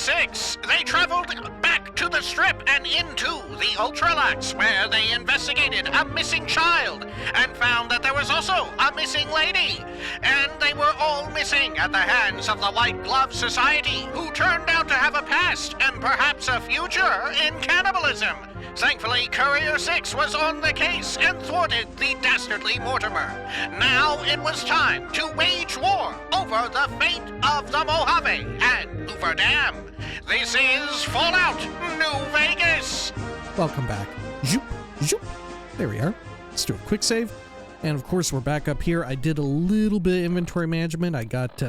6, they traveled back to the Strip and into the Ultralax, where they investigated a missing child and found that there was also a missing lady. And they were all missing at the hands of the White Glove Society, who turned out to have a past and perhaps a future in cannibalism. Thankfully, Courier 6 was on the case and thwarted the dastardly Mortimer. Now it was time to wage war over the fate of the Mojave and Hoover Dam. This is Fallout New Vegas. Welcome back. Zoop, zoop. There we are. Let's do a quick save. And of course, we're back up here. I did a little bit of inventory management. I got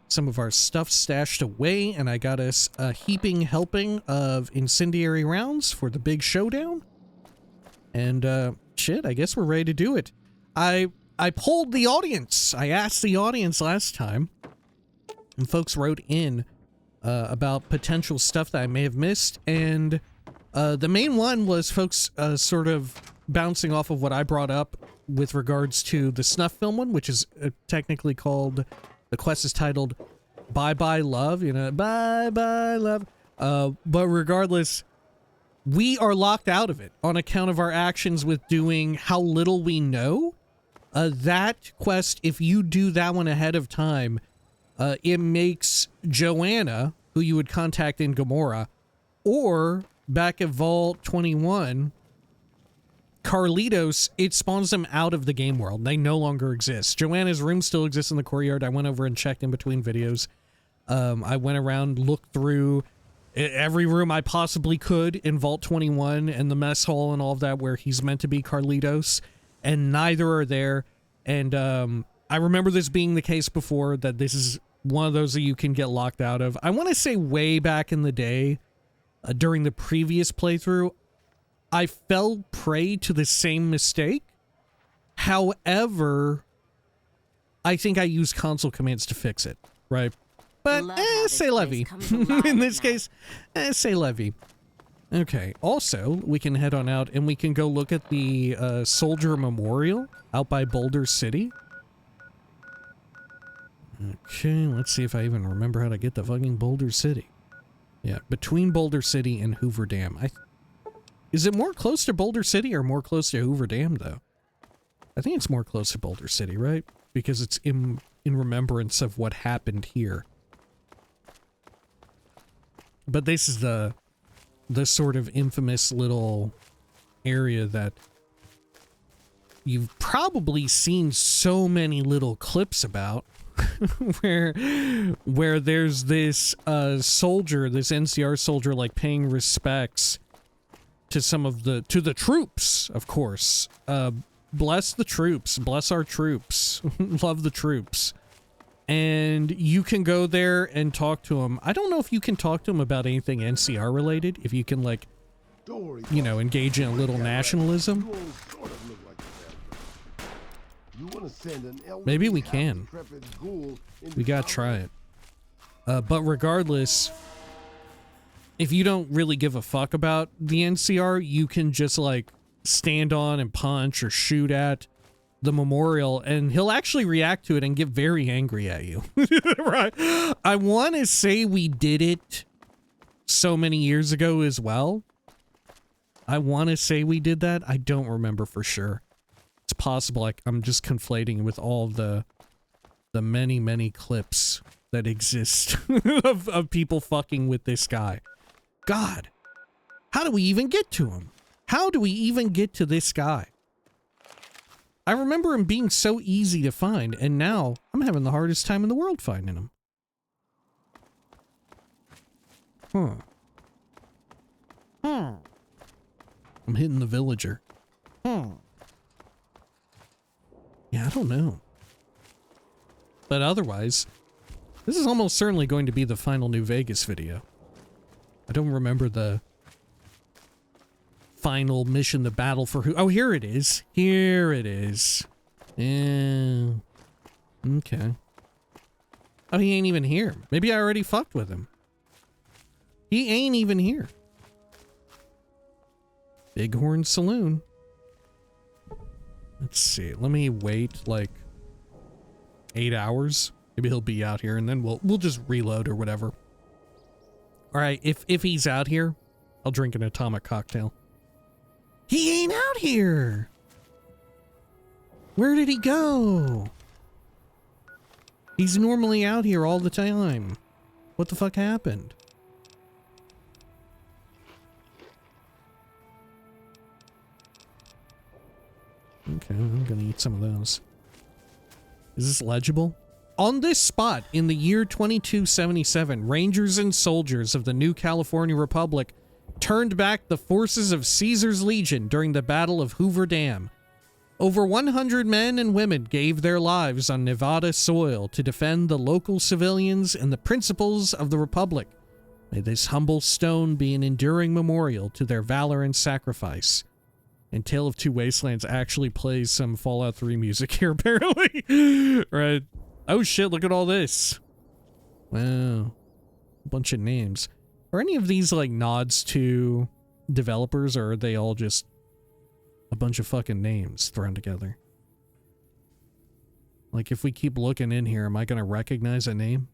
some of our stuff stashed away, and I got us a heaping helping of incendiary rounds for the big showdown. And shit, I guess we're ready to do it. I polled the audience. I asked the audience last time, and folks wrote in about potential stuff that I may have missed, and the main one was folks sort of bouncing off of what I brought up with regards to the snuff film one, which is technically called, the quest is titled Bye Bye Love, you know, Bye Bye Love. But regardless, we are locked out of it on account of our actions with doing How Little We Know. That quest, if you do that one ahead of time, it makes Joanna, who you would contact in Gomorrah, or back at Vault 21, Carlitos, it spawns them out of the game world. They no longer exist. Joanna's room still exists in the courtyard. I went over and checked in between videos. I went around, looked through every room I possibly could in Vault 21 and the mess hall and all of that where he's meant to be Carlitos, and neither are there. And I remember this being the case before, that this is one of those that you can get locked out of. I want to say way back in the day, during the previous playthrough, I fell prey to the same mistake. However, I think I used console commands to fix it, right? But, say levy. In this case, say levy. Okay, also, we can head on out and we can go look at the Soldier Memorial out by Boulder City. Okay, let's see if I even remember how to get to fucking Boulder City. Yeah, between Boulder City and Hoover Dam. Is it more close to Boulder City or more close to Hoover Dam, though? I think it's more close to Boulder City, right? Because it's in remembrance of what happened here. But this is the sort of infamous little area that you've probably seen so many little clips about. where there's this soldier, this NCR soldier, like paying respects to to the troops, of course. Bless the troops, bless our troops, love the troops. And you can go there and talk to them. I don't know if you can talk to them about anything NCR related, if you can, like, you know, engage in a little nationalism. Maybe we can. We gotta try it. But regardless, if you don't really give a fuck about the NCR, you can just, like, stand on and punch or shoot at the memorial, and he'll actually react to it and get very angry at you. Right? I want to say we did it so many years ago as well. I want to say we did that. I don't remember for sure. It's possible I'm just conflating with all the many, many clips that exist of people fucking with this guy. God, how do we even get to him? How do we even get to this guy? I remember him being so easy to find, and now I'm having the hardest time in the world finding him. I'm hitting the villager. Yeah, I don't know. But otherwise, this is almost certainly going to be the final New Vegas video. I don't remember the final mission, the battle for who. Oh, here it is. Here it is. Yeah. Okay. Oh, he ain't even here. Maybe I already fucked with him. He ain't even here. Bighorn Saloon. Let's see. Let me wait like 8 hours. Maybe he'll be out here and then we'll just reload or whatever. All right, if he's out here, I'll drink an atomic cocktail. He ain't out here. Where did he go? He's normally out here all the time. What the fuck happened? Okay, I'm gonna eat some of those. Is this legible? On this spot, in the year 2277, Rangers and soldiers of the New California Republic turned back the forces of Caesar's Legion during the Battle of Hoover Dam. Over 100 men and women gave their lives on Nevada soil to defend the local civilians and the principles of the Republic. May this humble stone be an enduring memorial to their valor and sacrifice. And Tale of Two Wastelands actually plays some Fallout 3 music here, apparently. Right. Oh shit, look at all this. Wow. A bunch of names. Are any of these like nods to developers, or are they all just a bunch of fucking names thrown together? Like, if we keep looking in here, am I gonna recognize a name?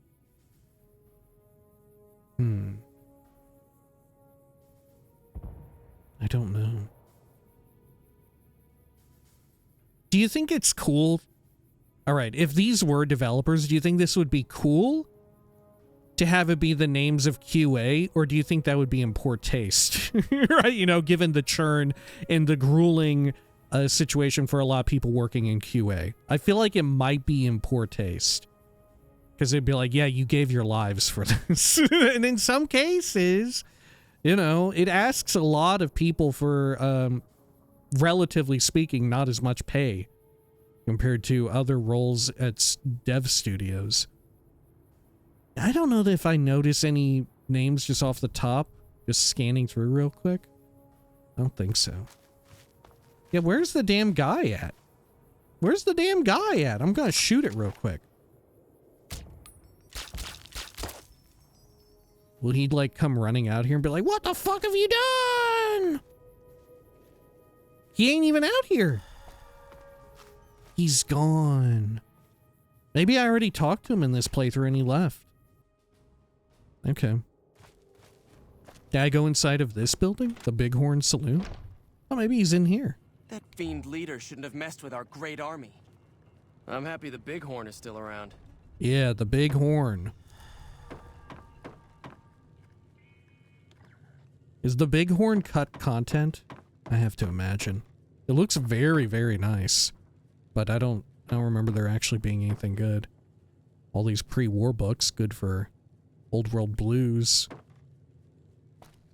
I don't know. Do you think it's cool? All right, if these were developers, do you think this would be cool to have it be the names of QA, or do you think that would be in poor taste? Right, you know, given the churn and the grueling situation for a lot of people working in QA. I feel like it might be in poor taste. Because they'd be like, yeah, you gave your lives for this. And in some cases, you know, it asks a lot of people for, relatively speaking, not as much pay compared to other roles at dev studios. I don't know if I notice any names just off the top, just scanning through real quick. I don't think so. Yeah, where's the damn guy at? Where's the damn guy at? I'm gonna shoot it real quick. Will he, like, come running out here and be like, what the fuck have you done? He ain't even out here. He's gone. Maybe I already talked to him in this playthrough and he left. Okay. Did I go inside of this building? The Bighorn Saloon? Oh, maybe he's in here. That fiend leader shouldn't have messed with our great army. I'm happy the Bighorn is still around. Yeah, the Bighorn. Is the Bighorn cut content? I have to imagine. It looks very, very nice. But I don't remember there actually being anything good. All these pre-war books, good for old world blues.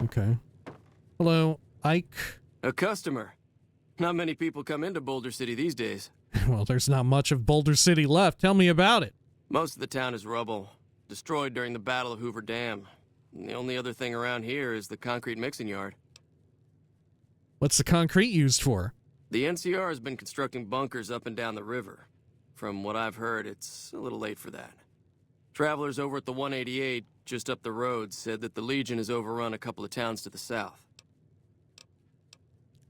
Okay. Hello, Ike. A customer. Not many people come into Boulder City these days. Well, there's not much of Boulder City left. Tell me about it. Most of the town is rubble, destroyed during the Battle of Hoover Dam. And the only other thing around here is the concrete mixing yard. What's the concrete used for? The NCR has been constructing bunkers up and down the river. From what I've heard, it's a little late for that. Travelers over at the 188, just up the road, said that the Legion has overrun a couple of towns to the south.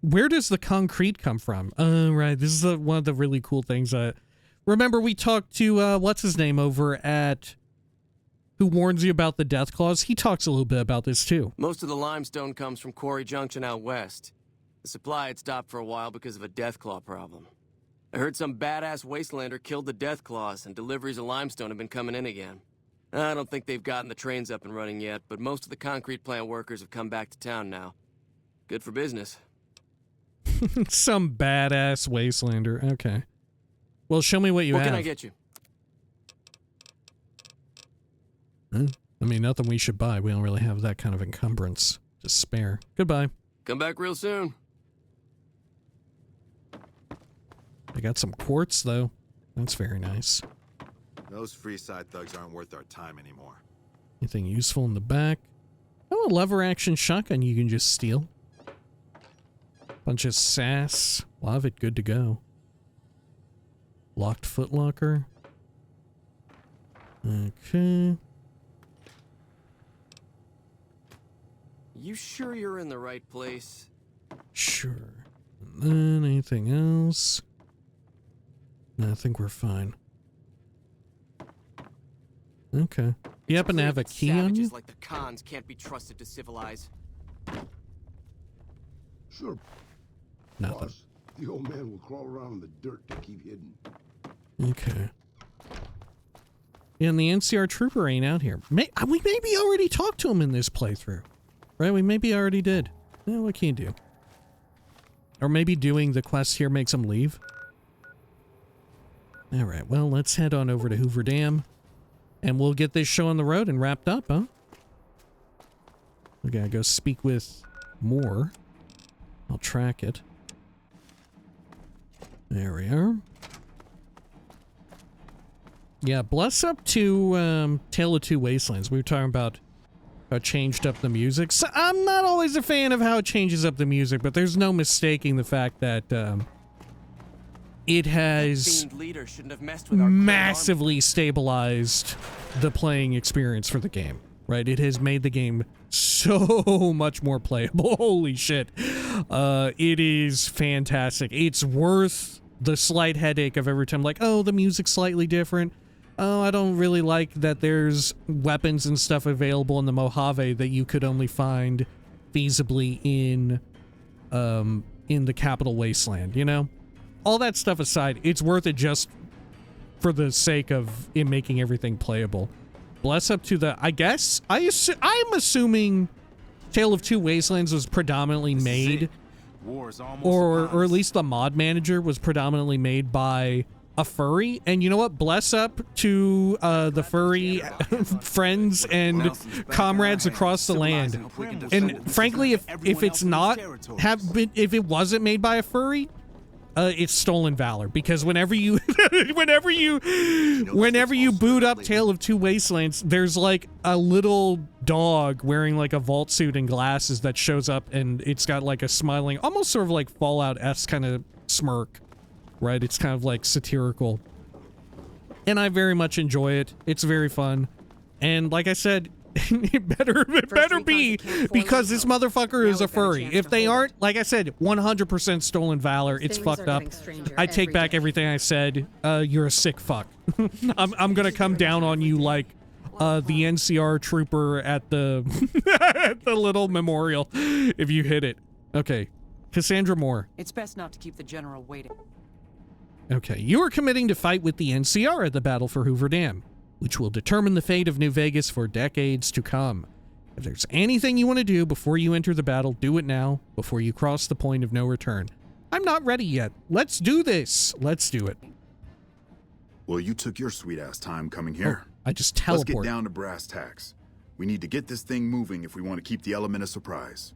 Where does the concrete come from? Right, this is one of the really cool things. Remember we talked to, what's his name over at Who Warns You About the Death Claws? He talks a little bit about this too. Most of the limestone comes from Quarry Junction out west. The supply had stopped for a while because of a Deathclaw problem. I heard some badass wastelander killed the Deathclaws, and deliveries of limestone have been coming in again. I don't think they've gotten the trains up and running yet, but most of the concrete plant workers have come back to town now. Good for business. Some badass wastelander. Okay. Well, show me what you have. What can I get you? I mean, nothing we should buy. We don't really have that kind of encumbrance to spare. Goodbye. Come back real soon. I got some quartz, though. That's very nice. Those Freeside thugs aren't worth our time anymore. Anything useful in the back? Oh, a lever action shotgun you can just steal. Bunch of sass. A lot of it good to go. Locked footlocker. Okay. You sure you're in the right place? Sure. And then anything else? No, I think we're fine. Okay. You happen to have a key on you? Savages like the cons can't be trusted to civilize. Sure, Nothing. boss. The old man will crawl around in the dirt to keep hidden. Okay. Yeah, and the NCR trooper ain't out here. We maybe already talked to him in this playthrough. Right? We maybe already did. Yeah, what can you do? Or maybe doing the quest here makes him leave. Alright, well, let's head on over to Hoover Dam. And we'll get this show on the road and wrapped up, huh? We gotta go speak with Moore. I'll track it. There we are. Yeah, bless up to Tale of Two Wastelands. We were talking about how it changed up the music. So I'm not always a fan of how it changes up the music, but there's no mistaking the fact that it has massively stabilized the playing experience for the game, right? It has made the game so much more playable. Holy shit. It is fantastic. It's worth the slight headache of every time, like, oh, the music's slightly different. Oh, I don't really like that there's weapons and stuff available in the Mojave that you could only find feasibly in the capital wasteland, you know? All that stuff aside, it's worth it just for the sake of it making everything playable. Bless up to the, I guess, I'm assuming Tale of Two Wastelands was predominantly made, or at least the mod manager was predominantly made by a furry. And you know what? Bless up to the furry friends and comrades across the land. And frankly, if it's not if it wasn't made by a furry, it's stolen valor, because whenever you boot up Tale of Two Wastelands, there's like a little dog wearing like a vault suit and glasses that shows up, and it's got like a smiling, almost sort of like Fallout-esque kind of smirk, right? It's kind of like satirical, and I very much enjoy it. It's very fun, and like I said, it better be, because this motherfucker is a furry. If they aren't, like I said, 100% stolen valor. It's fucked up. I take back everything I said. You're a sick fuck. I'm gonna come down on you like the NCR trooper at the at the little memorial if you hit it. Okay, Cassandra Moore. It's best not to keep the general waiting. Okay, you are committing to fight with the NCR at the battle for Hoover Dam, which will determine the fate of New Vegas for decades to come. If there's anything you want to do before you enter the battle, do it now, before you cross the point of no return. I'm not ready yet. Let's do this. Let's do it. Well, you took your sweet-ass time coming here. Oh, I just teleport. Let's get down to brass tacks. We need to get this thing moving if we want to keep the element of surprise.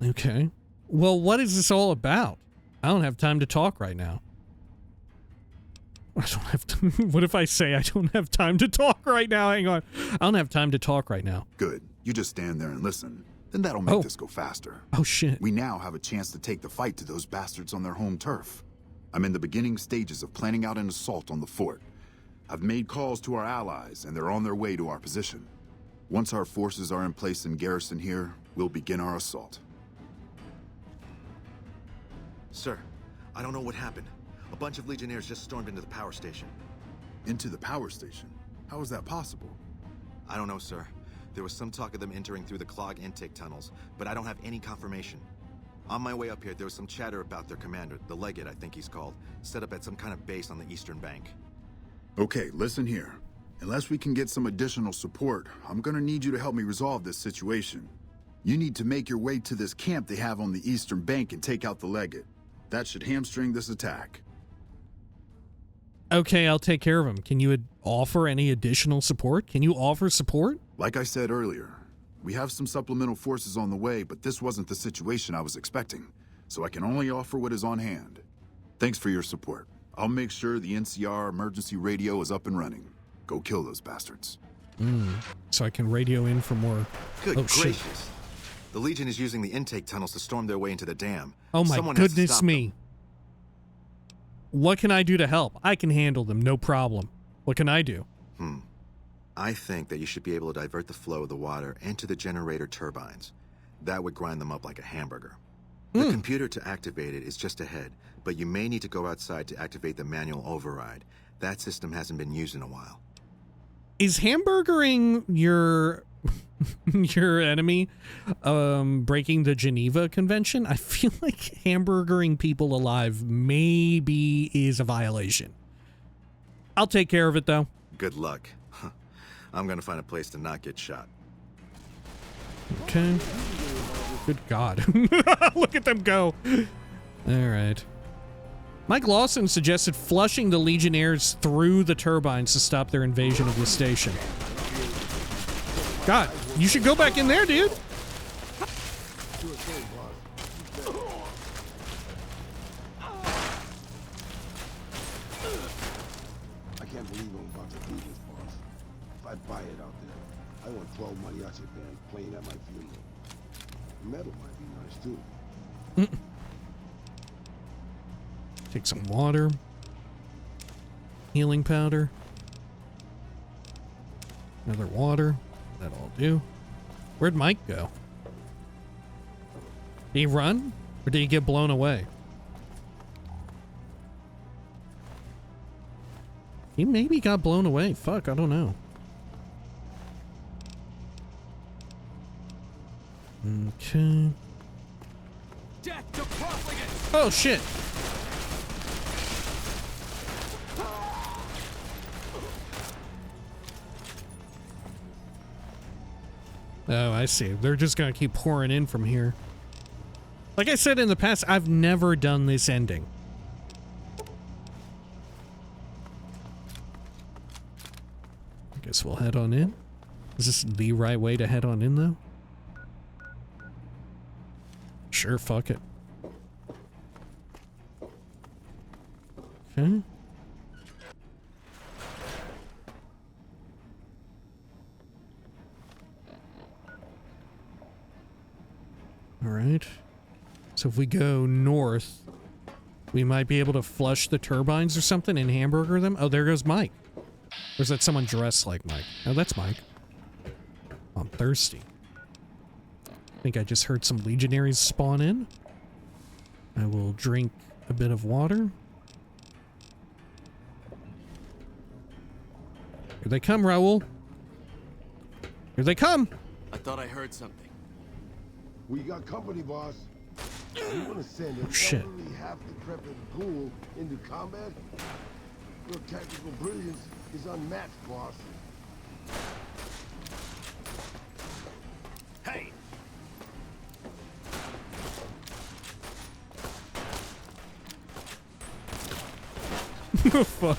Okay. Well, what is this all about? I don't have time to talk right now. I don't have to. What if I say I don't have time to talk right now? Hang on. I don't have time to talk right now. Good. You just stand there and listen. Then that'll make this go faster. Oh, shit. We now have a chance to take the fight to those bastards on their home turf. I'm in the beginning stages of planning out an assault on the fort. I've made calls to our allies, and they're on their way to our position. Once our forces are in place in garrison here, we'll begin our assault. Sir, I don't know what happened. A bunch of Legionnaires just stormed into the power station. Into the power station? How is that possible? I don't know, sir. There was some talk of them entering through the clog intake tunnels, but I don't have any confirmation. On my way up here, there was some chatter about their commander, the Legate I think he's called, set up at some kind of base on the eastern bank. Okay, listen here. Unless we can get some additional support, I'm gonna need you to help me resolve this situation. You need to make your way to this camp they have on the eastern bank and take out the Legate. That should hamstring this attack. Okay, I'll take care of him. Can you offer any additional support? Can you offer support? Like I said earlier, we have some supplemental forces on the way, but this wasn't the situation I was expecting, so I can only offer what is on hand. Thanks for your support. I'll make sure the NCR emergency radio is up and running. Go kill those bastards. So I can radio in for more. Good gracious. Shit. The Legion is using the intake tunnels to storm their way into the dam. Oh my goodness me. What can I do to help? I can handle them, no problem. What can I do? I think that you should be able to divert the flow of the water into the generator turbines. That would grind them up like a hamburger. The computer to activate it is just ahead, but you may need to go outside to activate the manual override. That system hasn't been used in a while. Is hamburgering your your enemy breaking the Geneva Convention? I feel like hamburgering people alive maybe is a violation. I'll take care of it though. Good luck. I'm gonna find a place to not get shot. Okay. Good God. Look at them go. All right. Mike Lawson suggested flushing the Legionnaires through the turbines to stop their invasion of the station. God, you should go back in there, dude. I can't believe I'm about to do this, boss. If I buy it out there, I want 12 mariachi bands playing at my funeral. Metal might be nice too. Take some water. Healing powder. Another water. That'll all do. Where'd Mike go? Did he run? Or did he get blown away? He maybe got blown away. Fuck, I don't know. Okay. Death to profligates! Oh, shit. Oh, I see. They're just gonna keep pouring in from here. Like I said in the past, I've never done this ending. I guess we'll head on in. Is this the right way to head on in, though? Sure, fuck it. Okay. Alright. So if we go north, we might be able to flush the turbines or something and hamburger them. Oh, there goes Mike. Or is that someone dressed like Mike? Oh, that's Mike. I'm thirsty. I think I just heard some legionaries spawn in. I will drink a bit of water. Here they come, Raoul. Here they come. I thought I heard something. We got company, boss. You want to send shit. probably half decrepit ghoul into combat? Your tactical brilliance is unmatched, boss. Hey! Oh, fuck.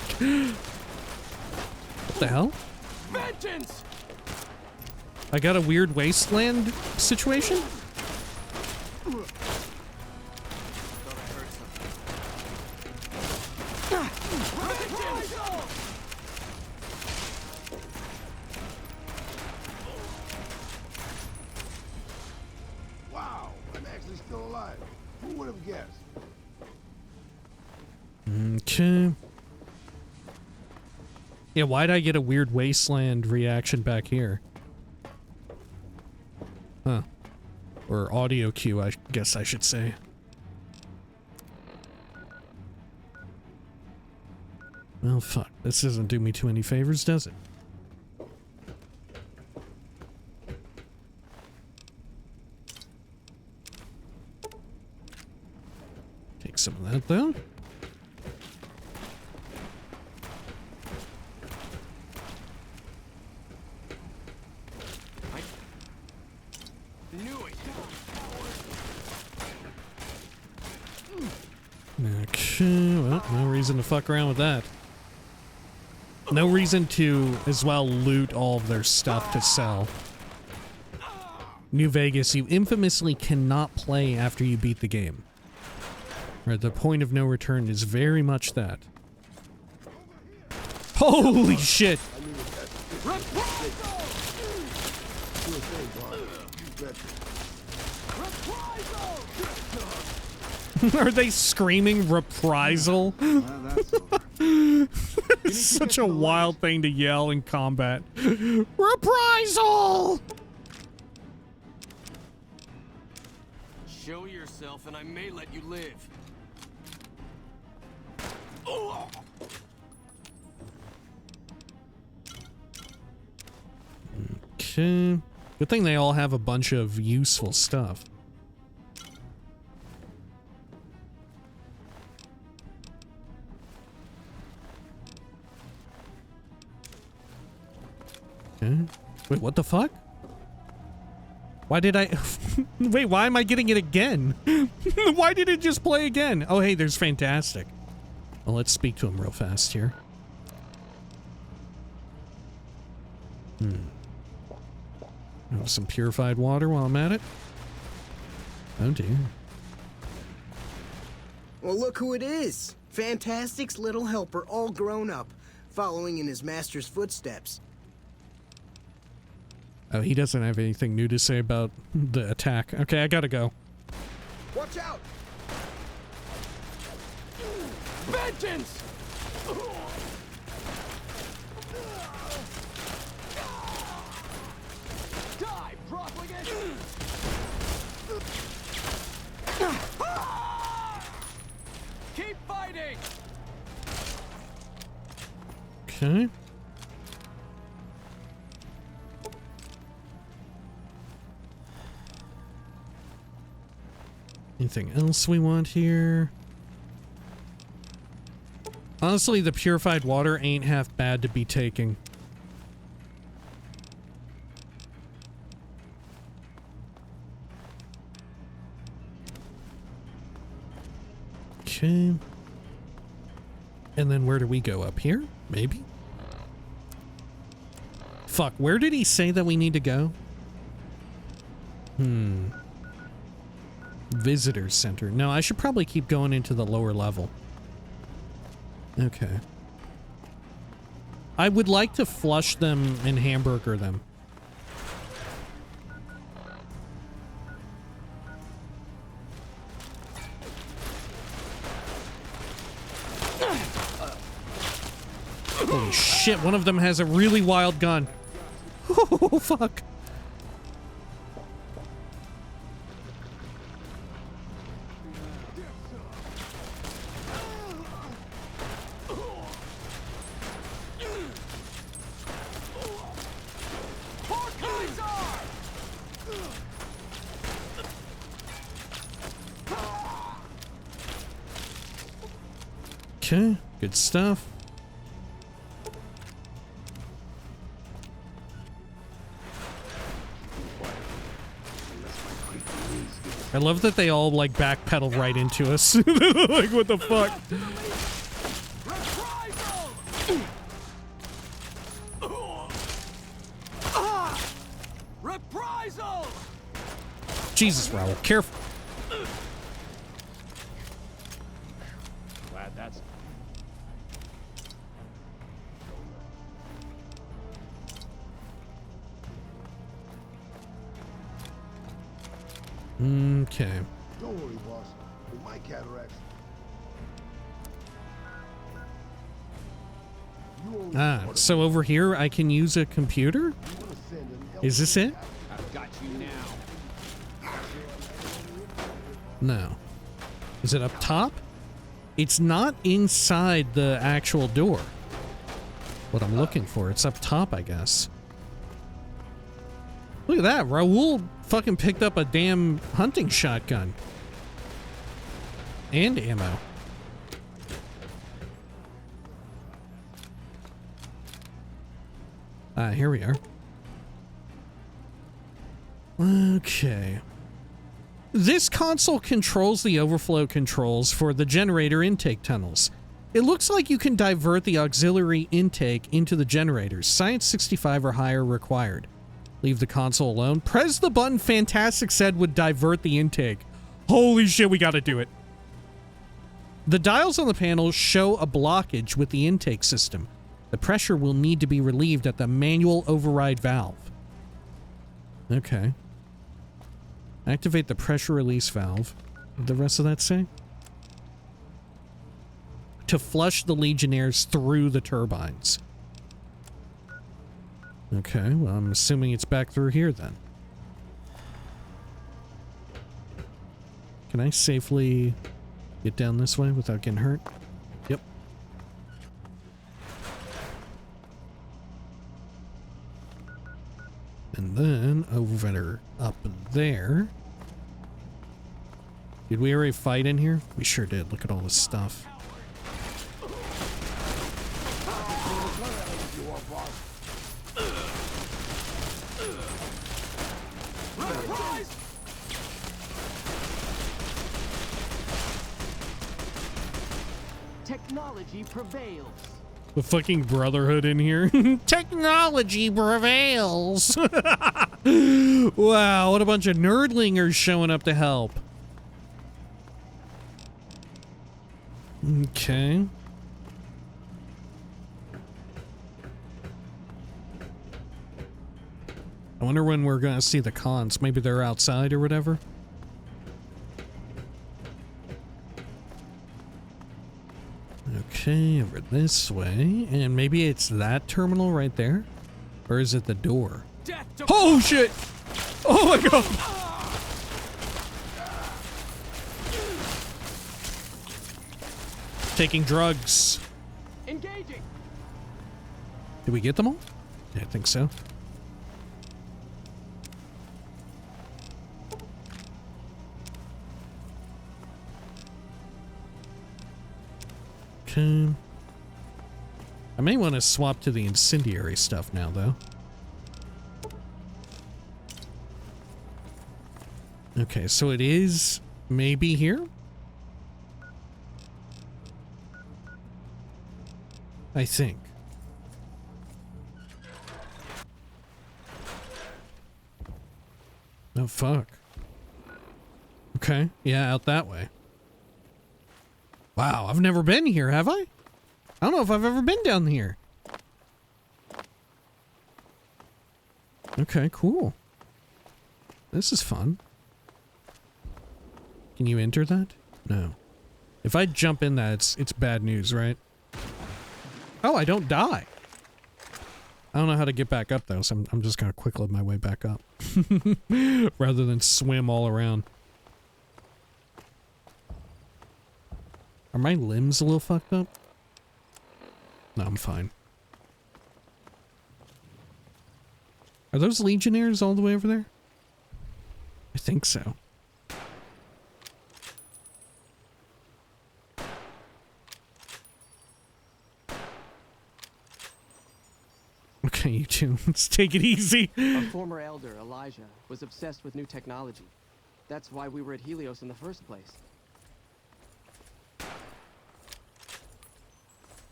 What the hell? Vengeance! I got a weird wasteland situation? Wow, I'm actually still alive. Who would have guessed? Okay. Yeah, why'd I get a weird wasteland reaction back here? Huh. Or audio cue, I guess I should say. Well, fuck. This doesn't do me too many favors, does it? Take some of that, though. Okay, well, no reason to fuck around with that. No reason to, as well, loot all of their stuff to sell. New Vegas, you infamously cannot play after you beat the game. Right, the point of no return is very much that. Holy shit! Are they screaming reprisal? It's such a wild thing to yell in combat. Reprisal! Show yourself and I may let you live. Okay. Good thing they all have a bunch of useful stuff. Okay. Wait, what the fuck? Why did I... Wait, why am I getting it again? Why did it just play again? Oh, hey, there's Fantastic. Well, let's speak to him real fast here. Have some purified water while I'm at it. Oh, dear. Well, look who it is. Fantastic's little helper, all grown up, following in his master's footsteps. Oh, he doesn't have anything new to say about the attack. Okay, I gotta go. Watch out! Vengeance! Die, profligate! Keep fighting! Okay. Anything else we want here? Honestly, the purified water ain't half bad to be taking. Okay. And then where do we go? Up here? Maybe? Fuck, where did he say that we need to go? Visitor center. No, I should probably keep going into the lower level. Okay. I would like to flush them and hamburger them. Holy shit, one of them has a really wild gun. Oh, fuck. Okay, good stuff. I love that they all, like, backpedal right into us. Like, what the fuck? Reprisal! Jesus, Raul, careful. Glad that's... Okay. Don't worry, boss. With my cataracts, you only Ah, so over here I can use a computer? wanna send an Is this it? I've got you now. No. Is it up top? It's not inside the actual door. What I'm looking for. It's up top, I guess. Look at that. Raul fucking picked up a damn hunting shotgun. And ammo. Ah, here we are. Okay. This console controls the overflow controls for the generator intake tunnels. It looks like you can divert the auxiliary intake into the generators. Science 65 or higher required. Leave the console alone. Press the button Fantastic said would divert the intake. Holy shit, we gotta do it. The dials on the panel show a blockage with the intake system. The pressure will need to be relieved at the manual override valve. Okay. Activate the pressure release valve. What did the rest of that say? To flush the Legionnaires through the turbines. Okay, well, I'm assuming it's back through here then. Can I safely get down this way without getting hurt? Yep. And then over up there. Did we already fight in here? We sure did. Look at all this stuff. Technology prevails. The fucking brotherhood in here. Technology prevails. Wow, what a bunch of nerdlingers showing up to help. Okay. I wonder when we're gonna see the cons. Maybe they're outside or whatever. Okay, over this way. And maybe it's that terminal right there? Or is it the door? Oh shit! Oh my god! Taking drugs. Engaging. Did we get them all? Yeah, I think so. Okay. I may want to swap to the incendiary stuff now, though. Okay, so it is maybe here? I think. Oh, fuck. Okay, yeah, out that way. Wow, I've never been here, have I? I don't know if I've ever been down here. Okay, cool. This is fun. Can you enter that? No. If I jump in that, it's bad news, right? Oh, I don't die. I don't know how to get back up, though, so I'm just gonna quick load my way back up. Rather than swim all around. Are my limbs a little fucked up? No, I'm fine. Are those Legionnaires all the way over there? I think so. Okay, you two, let's take it easy. Our former elder, Elijah, was obsessed with new technology. That's why we were at Helios in the first place.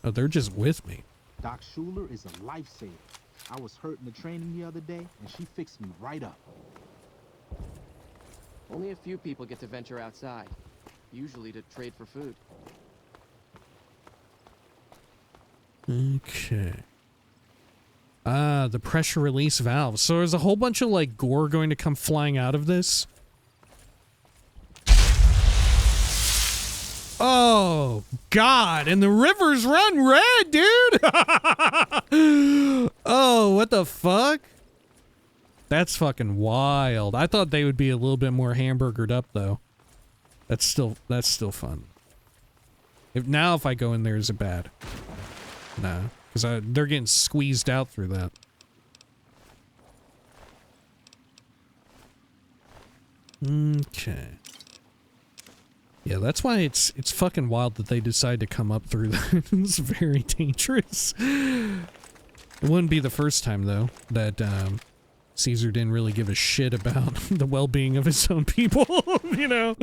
Oh, they're just with me. Doc Schuler is a lifesaver. I was hurt in the training the other day, and she fixed me right up. Only a few people get to venture outside, usually to trade for food. Okay. Ah, the pressure release valve. So there's a whole bunch of, like, gore going to come flying out of this. Oh, God. And the rivers run red, dude. Oh, what the fuck? That's fucking wild. I thought they would be a little bit more hamburgered up, though. That's still fun. If I go in there, is it bad? Nah, because they're getting squeezed out through that. Okay. Yeah, that's why it's fucking wild that they decide to come up through that. It's very dangerous. It wouldn't be the first time, though, that Caesar didn't really give a shit about the well-being of his own people, you know?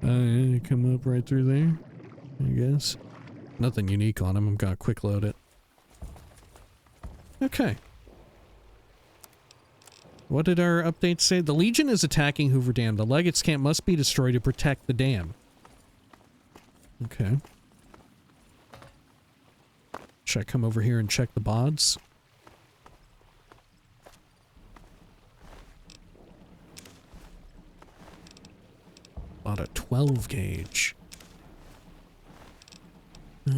Yeah, come up right through there, I guess. Nothing unique on him. I'm gonna quick load it. Okay. What did our update say? The Legion is attacking Hoover Dam. The Legates camp must be destroyed to protect the dam. Okay. Should I come over here and check the bods? Bought a 12 gauge.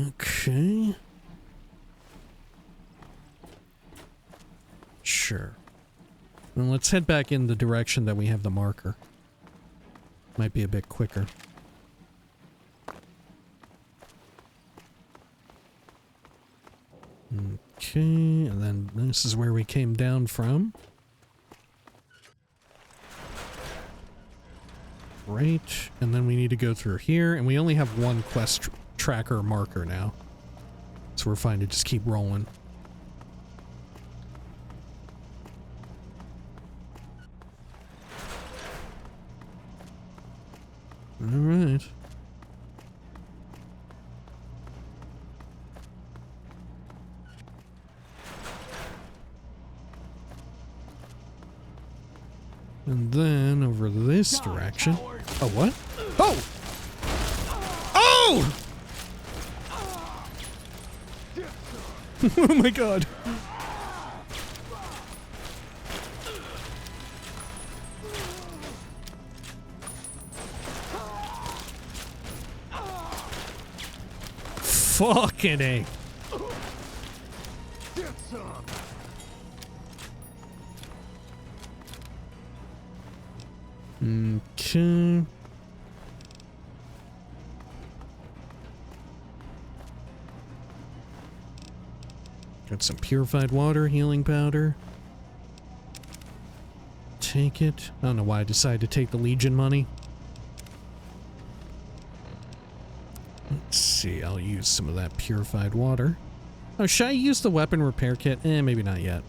Okay. Sure. Well, let's head back in the direction that we have the marker. Might be a bit quicker. Okay, and then this is where we came down from. Right, and then we need to go through here, and we only have one quest tracker marker now. So we're fine to just keep rolling. Alright. And then over this direction. Oh, what? Oh! Oh! Oh my god. Fucking A. Okay. Got some purified water, healing powder. Take it. I don't know why I decided to take the Legion money. Let's see, I'll use some of that purified water. Oh, should I use the weapon repair kit? Maybe not yet.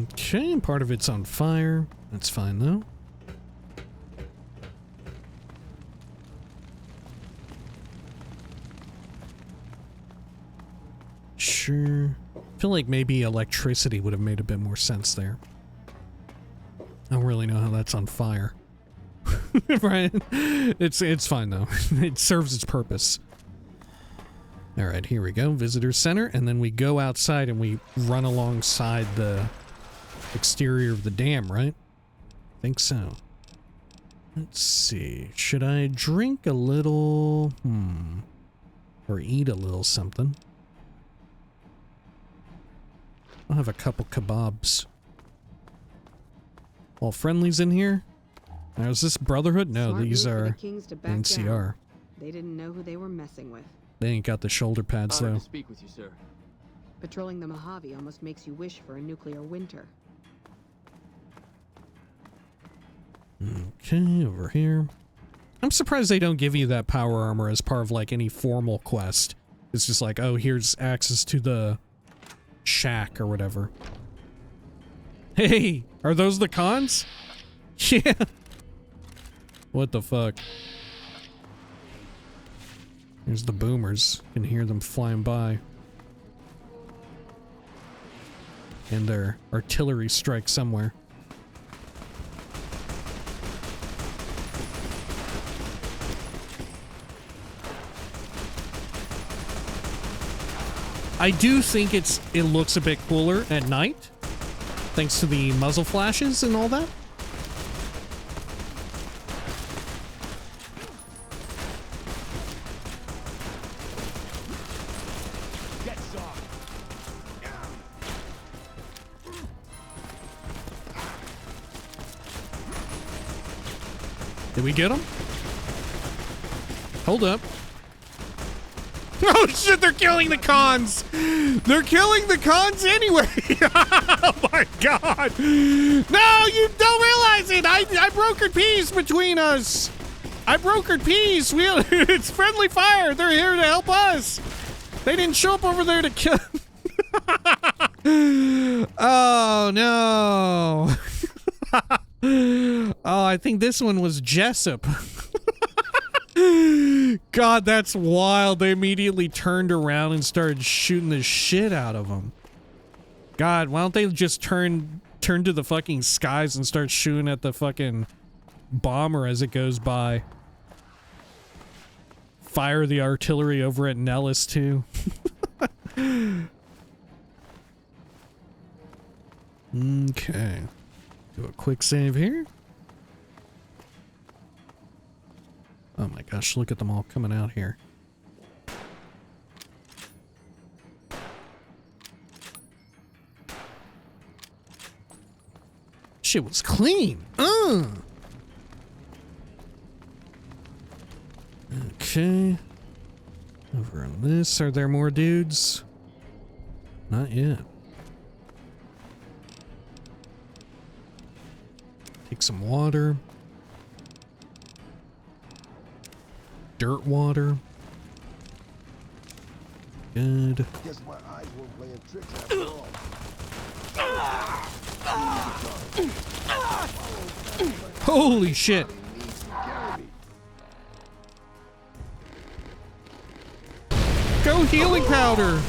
Okay, part of it's on fire. That's fine though. Sure. I feel like maybe electricity would have made a bit more sense there. I don't really know how that's on fire. Right? It's fine though. It serves its purpose. Alright, here we go. Visitor center, and then we go outside and we run alongside the exterior of the dam, right? I think so. Let's see. Should I drink a little... or eat a little something? I'll have a couple kebabs. All friendlies in here? Now, is this Brotherhood? No, Smart these move for the are Kings to back NCR. down. They didn't know who they were messing with. They ain't got the shoulder pads, Honored though. to speak with you, sir. Patrolling the Mojave almost makes you wish for a nuclear winter. Okay, over here. I'm surprised they don't give you that power armor as part of, like, any formal quest. It's just like, oh, here's access to the shack or whatever. Hey, are those the cons? Yeah. What the fuck? There's the boomers. You can hear them flying by. And their artillery strike somewhere. I do think it looks a bit cooler at night, thanks to the muzzle flashes and all that. Did we get him? Hold up. Oh shit, they're killing the cons! They're killing the cons anyway! Oh my god! No, you don't realize it! I brokered peace between us! I brokered peace! It's friendly fire! They're here to help us! They didn't show up over there to kill... Oh no! Oh, I think this one was Jessup. God, that's wild. They immediately turned around and started shooting the shit out of them. God, why don't they just turn to the fucking skies and start shooting at the fucking bomber as it goes by? Fire the artillery over at Nellis, too. Okay. Do a quick save here. Oh my gosh, look at them all coming out here. Shit was clean. Okay. Over on this. Are there more dudes? Not yet. Take some water. Dirt water. Good. Guess my eyes weren't playing tricks after all. Holy shit. Go healing powder.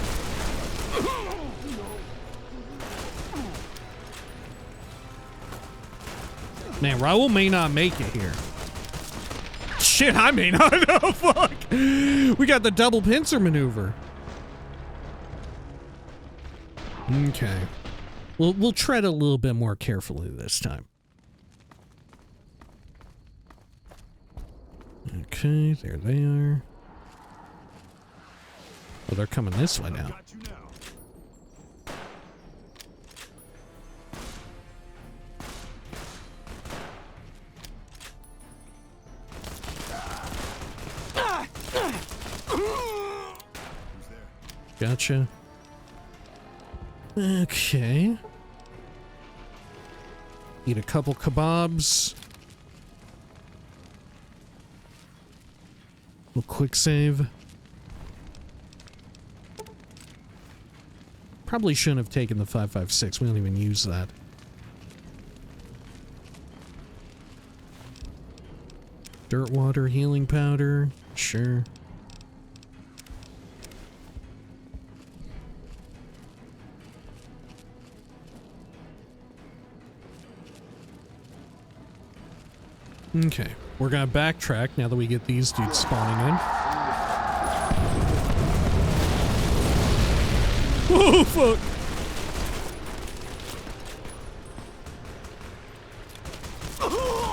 Man, Raul may not make it here. Shit, I may not. Oh, fuck. We got the double pincer maneuver. Okay. We'll tread a little bit more carefully this time. Okay, there they are. Oh, they're coming this way now. Gotcha. Okay. Eat a couple kebabs. A quick save. Probably shouldn't have taken the 5.56. We don't even use that. Dirt water, healing powder. Sure. Okay, we're gonna backtrack now that we get these dudes spawning in. Oh, fuck!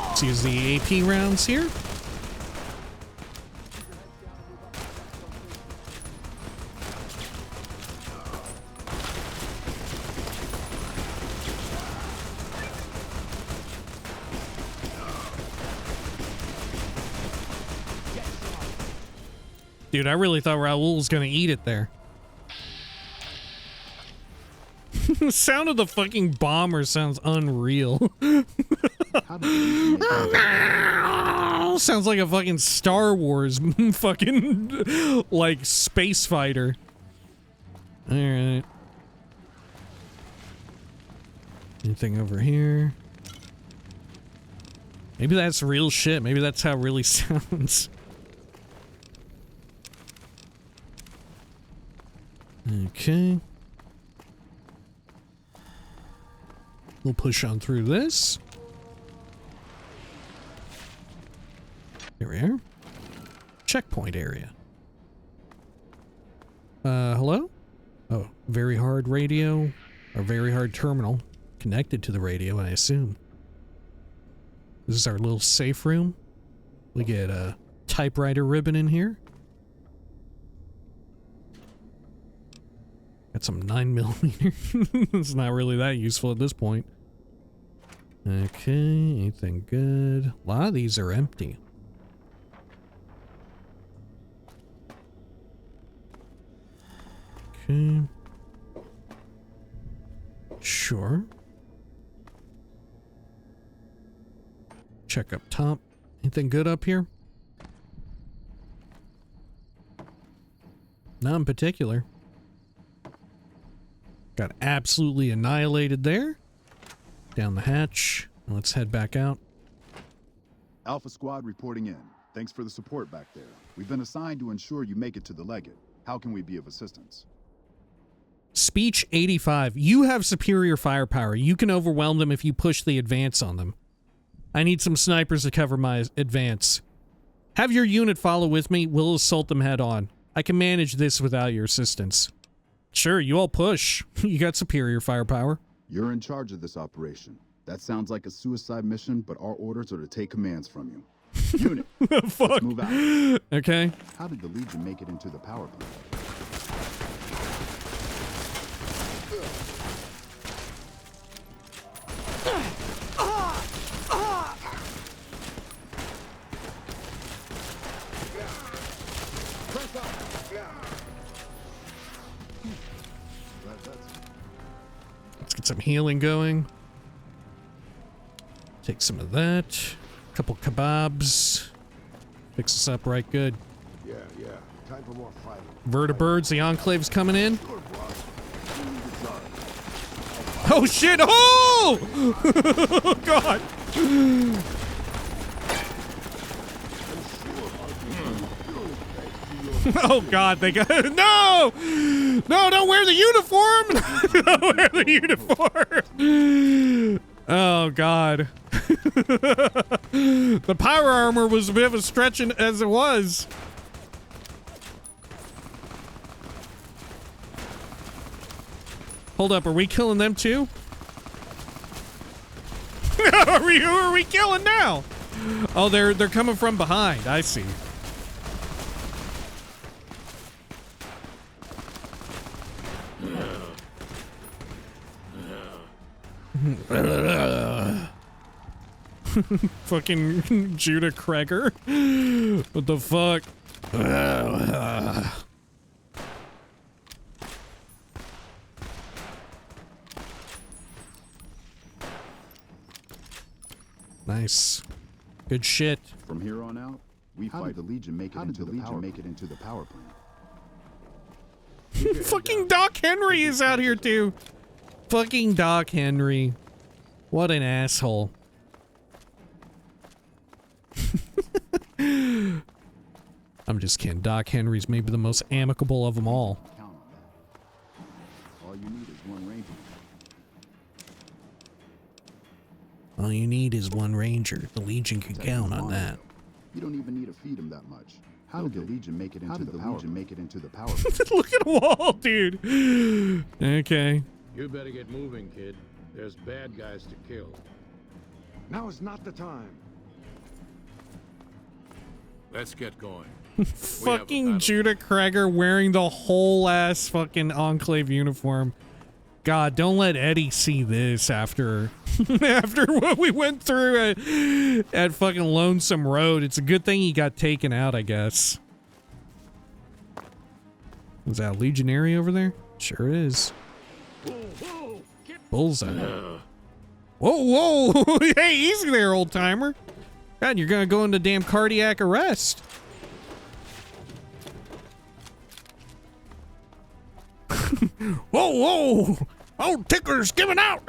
Let's use the AP rounds here. Dude, I really thought Raul was gonna eat it there. The sound of the fucking bomber sounds unreal. Sounds like a fucking Star Wars fucking like space fighter. Alright. Anything over here? Maybe that's real shit. Maybe that's how it really sounds. Okay. We'll push on through this. Here we are. Checkpoint area. Hello? Oh, very hard radio, or very hard terminal connected to the radio, I assume. This is our little safe room. We get a typewriter ribbon in here. Got some 9mm. It's not really that useful at this point. Okay, anything good? A lot of these are empty. Okay. Sure. Check up top. Anything good up here? Not in particular. Got absolutely annihilated there. Down the hatch. Let's head back out. Alpha Squad reporting in. Thanks for the support back there. We've been assigned to ensure you make it to the Legate. How can we be of assistance? Speech 85. You have superior firepower. You can overwhelm them if you push the advance on them. I need some snipers to cover my advance. Have your unit follow with me. We'll assault them head on. I can manage this without your assistance. Sure, you all push. You got superior firepower. You're in charge of this operation. That sounds like a suicide mission, but our orders are to take commands from you. Unit, fuck. let's move out. Okay. How did the Legion make it into the power plant? Get some healing going. Take some of that. Couple kebabs. Fix us up right good. Yeah, yeah. Time for more fighting. Vertibirds, the Enclave's coming in. Oh shit! Oh! God! Oh God! They got no! No! Don't wear the uniform! Don't wear the uniform! Oh God! The power armor was a bit of a stretch as it was. Hold up, are we killing them too? Who are we killing now? Oh, they're coming from behind. I see. Fucking Judah Kreger. What the fuck? Nice. Good shit. From here on out, we fight the Legion make it into the power plant. Fucking Doc Henry is out here too. Fucking Doc Henry. What an asshole. I'm just kidding. Doc Henry's maybe the most amicable of them all. All you need is one ranger. All you need is one ranger. The Legion can count on that. You don't even need to feed him that much. How did the Legion make it into the power plant? Look at them all, dude. Okay. You better get moving, kid. There's bad guys to kill. Now is not the time. Let's get going. Fucking Judah Kreger wearing the whole ass fucking Enclave uniform. God, don't let Eddie see this after after what we went through at fucking Lonesome Road. It's a good thing he got taken out, I guess. Is that a Legionary over there? Sure is. Bullseye. Whoa, whoa! Hey, easy there, old timer. God, you're gonna go into damn cardiac arrest. Whoa, whoa! Old Ticker's giving out!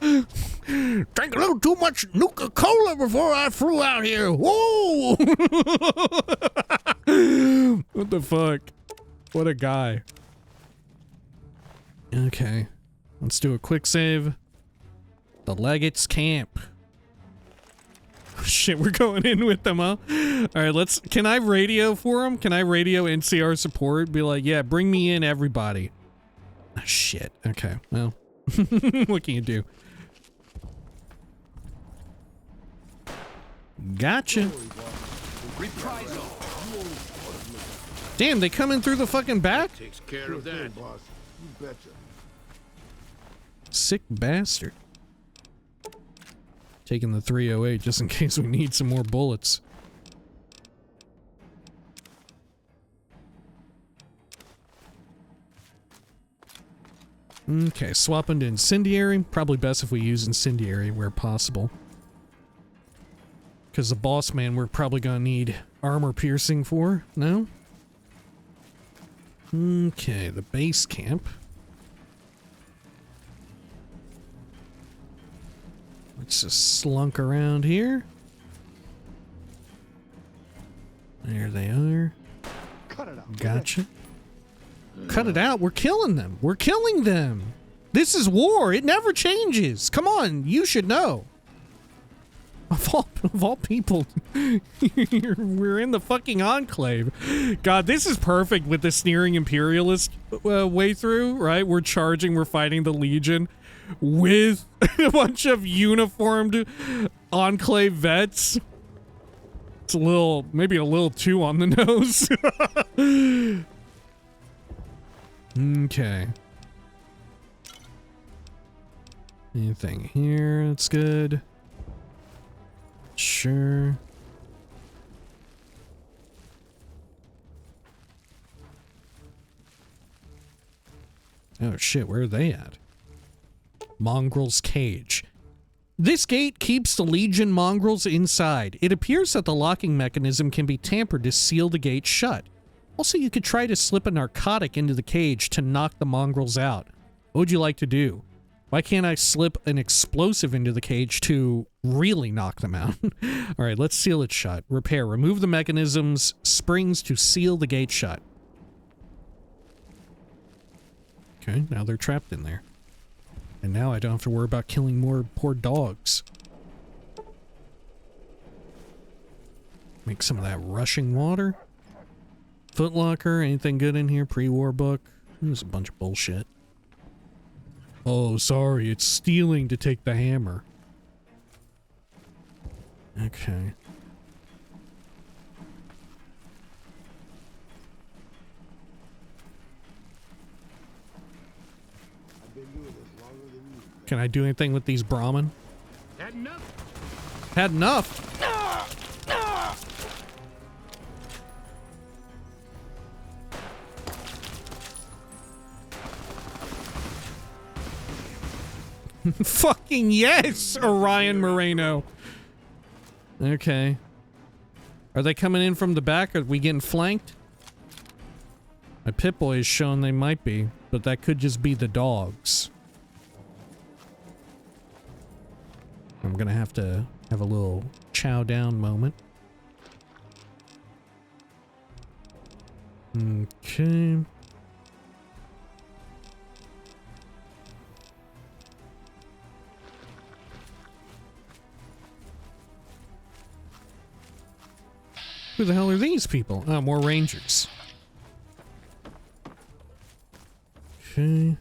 Drank a little too much Nuka-Cola before I flew out here. Whoa! What the fuck? What a guy. Okay. Let's do a quick save. The Legate's camp. Shit, we're going in with them, huh? Alright, can I radio for them? Can I radio NCR support? Be like, yeah, bring me in, everybody. Oh, shit. Okay, well. What can you do? Gotcha. Damn, they come in through the fucking back? Takes care of that. Boss. You betcha. Sick bastard. Taking the 308 just in case we need some more bullets. Okay, swapping to Incendiary. Probably best if we use Incendiary where possible. Because the boss man we're probably gonna need armor piercing for. No? Okay, the base camp. Let's just slunk around here. There they are. Cut it out. Gotcha. Cut it out. We're killing them. We're killing them. This is war. It never changes. Come on. You should know. Of all people, we're in the fucking Enclave. God, this is perfect with the sneering imperialist way through, right? We're charging, we're fighting the Legion with a bunch of uniformed Enclave vets. It's a little, maybe a little too on the nose. Okay. Anything here that's good? Sure. Oh shit, where are they at? Mongrel's cage. This gate keeps the Legion mongrels inside. It appears that the locking mechanism can be tampered to seal the gate shut. Also, you could try to slip a narcotic into the cage to knock the mongrels out. What would you like to do? Why can't I slip an explosive into the cage to really knock them out? All right, let's seal it shut. Repair. Remove the mechanism's springs to seal the gate shut. Okay, now they're trapped in there. And now I don't have to worry about killing more poor dogs. Make some of that rushing water. Footlocker, anything good in here? Pre-war book. There's a bunch of bullshit. Oh, sorry, it's stealing to take the hammer. Okay. Can I do anything with these Brahmin? Had enough? Had enough? Fucking yes, Orion Moreno. Okay. Are they coming in from the back? Are we getting flanked? My Pip-Boy is showing they might be, but that could just be the dogs. I'm gonna have to have a little chow down moment. Okay. Who the hell are these people? Oh, more rangers. Okay.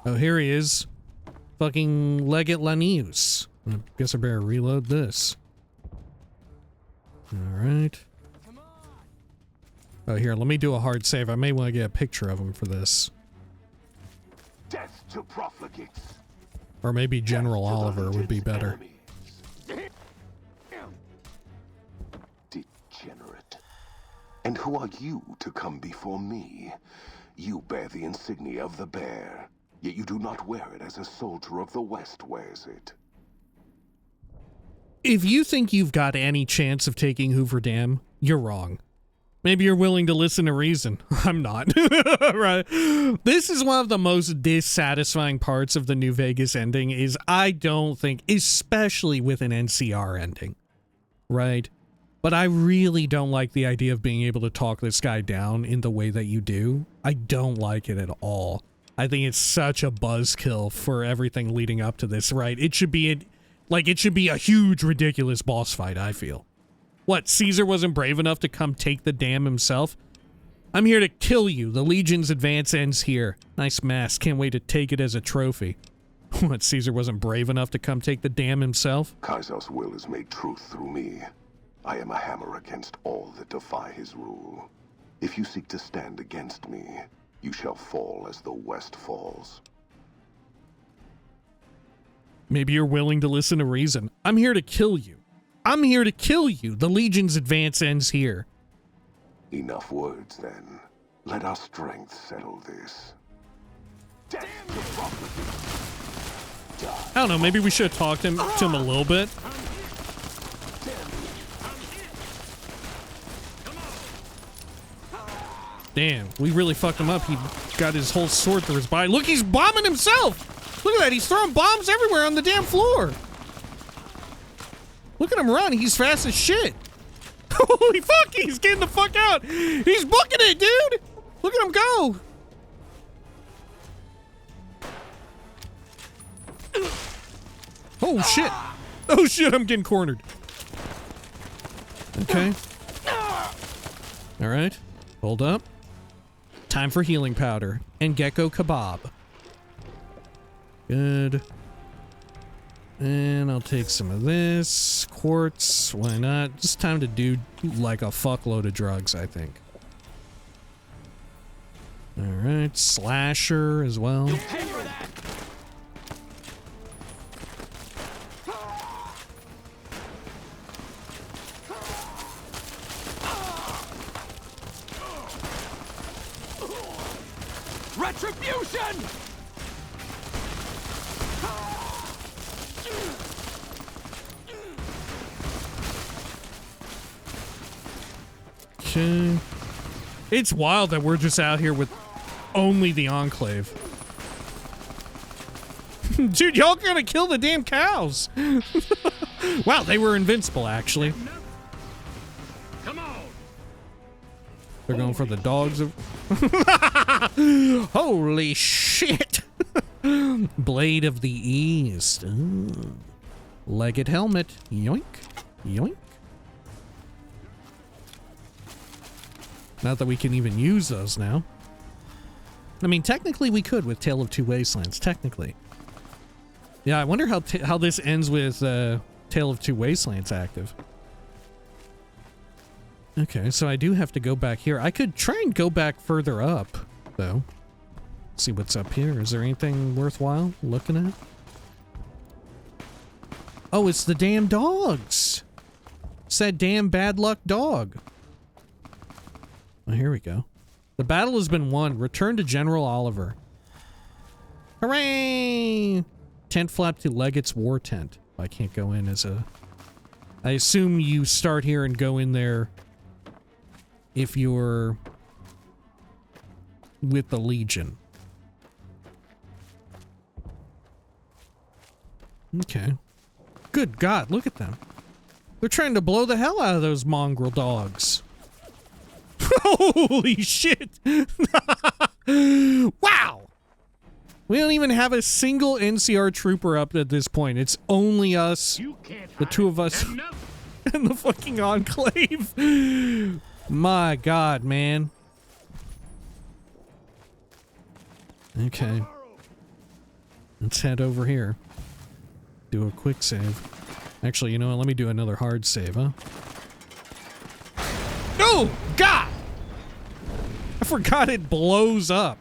Oh, here he is. Fucking Legate Lanius. I guess I better reload this. Alright. Oh, here, let me do a hard save. I may want to get a picture of him for this. Death to profligates. Or maybe General Oliver would be better. Degenerate. And who are you to come before me? You bear the insignia of the bear, yet you do not wear it as a soldier of the West wears it. If you think you've got any chance of taking Hoover Dam, you're wrong. Maybe you're willing to listen to reason. I'm not. Right? This is one of the most dissatisfying parts of the New Vegas ending is I don't think, especially with an NCR ending, right? But I really don't like the idea of being able to talk this guy down in the way that you do. I don't like it at all. I think it's such a buzzkill for everything leading up to this, right? It should be a huge, ridiculous boss fight, I feel. What, Caesar wasn't brave enough to come take the dam himself? I'm here to kill you. The Legion's advance ends here. Nice mask. Can't wait to take it as a trophy. What, Caesar wasn't brave enough to come take the dam himself? Kaiser's will is made truth through me. I am a hammer against all that defy his rule. If you seek to stand against me, you shall fall as the West falls. Maybe you're willing to listen to reason. I'm here to kill you. I'm here to kill you. The Legion's advance ends here. Enough words, then. Let our strength settle this. Death to profligates. I don't know, maybe we should have talked to him a little bit. Damn, we really fucked him up. He got his whole sword through his body. Look, he's bombing himself! Look at that, he's throwing bombs everywhere on the damn floor! Look at him run, he's fast as shit! Holy fuck, he's getting the fuck out! He's booking it, dude! Look at him go! Oh shit! Oh shit, I'm getting cornered. Okay. Alright, hold up. Time for healing powder and gecko kebab. Good. And I'll take some of this. Quartz, why not? Just time to do like a fuckload of drugs, I think. Alright, slasher as well. Retribution! Okay. It's wild that we're just out here with only the Enclave. Dude, y'all gotta kill the damn cows. Wow, they were invincible, actually. Come on. They're going for the dogs of... Holy shit. Blade of the East. Ooh. Legged helmet. Yoink. Yoink. Not that we can even use those now. I mean, technically we could with Tale of Two Wastelands. Technically. Yeah, I wonder how this ends with Tale of Two Wastelands active. Okay, so I do have to go back here. I could try and go back further up, though. See what's up here. Is there anything worthwhile looking at? Oh, it's the damn dogs. It's that damn bad luck dog. Oh, here we go. The battle has been won. Return to General Oliver. Hooray! Tent flap to Leggett's war tent. I can't go in as a... I assume you start here and go in there if you're with the Legion. Okay. Good God, look at them. They're trying to blow the hell out of those mongrel dogs. Holy shit! Wow! We don't even have a single NCR trooper up at this point. It's only us, the two of us, and the fucking Enclave. My God, man. Okay. Let's head over here. Do a quick save. Actually, you know what? Let me do another hard save, huh? Oh, God! I forgot it blows up.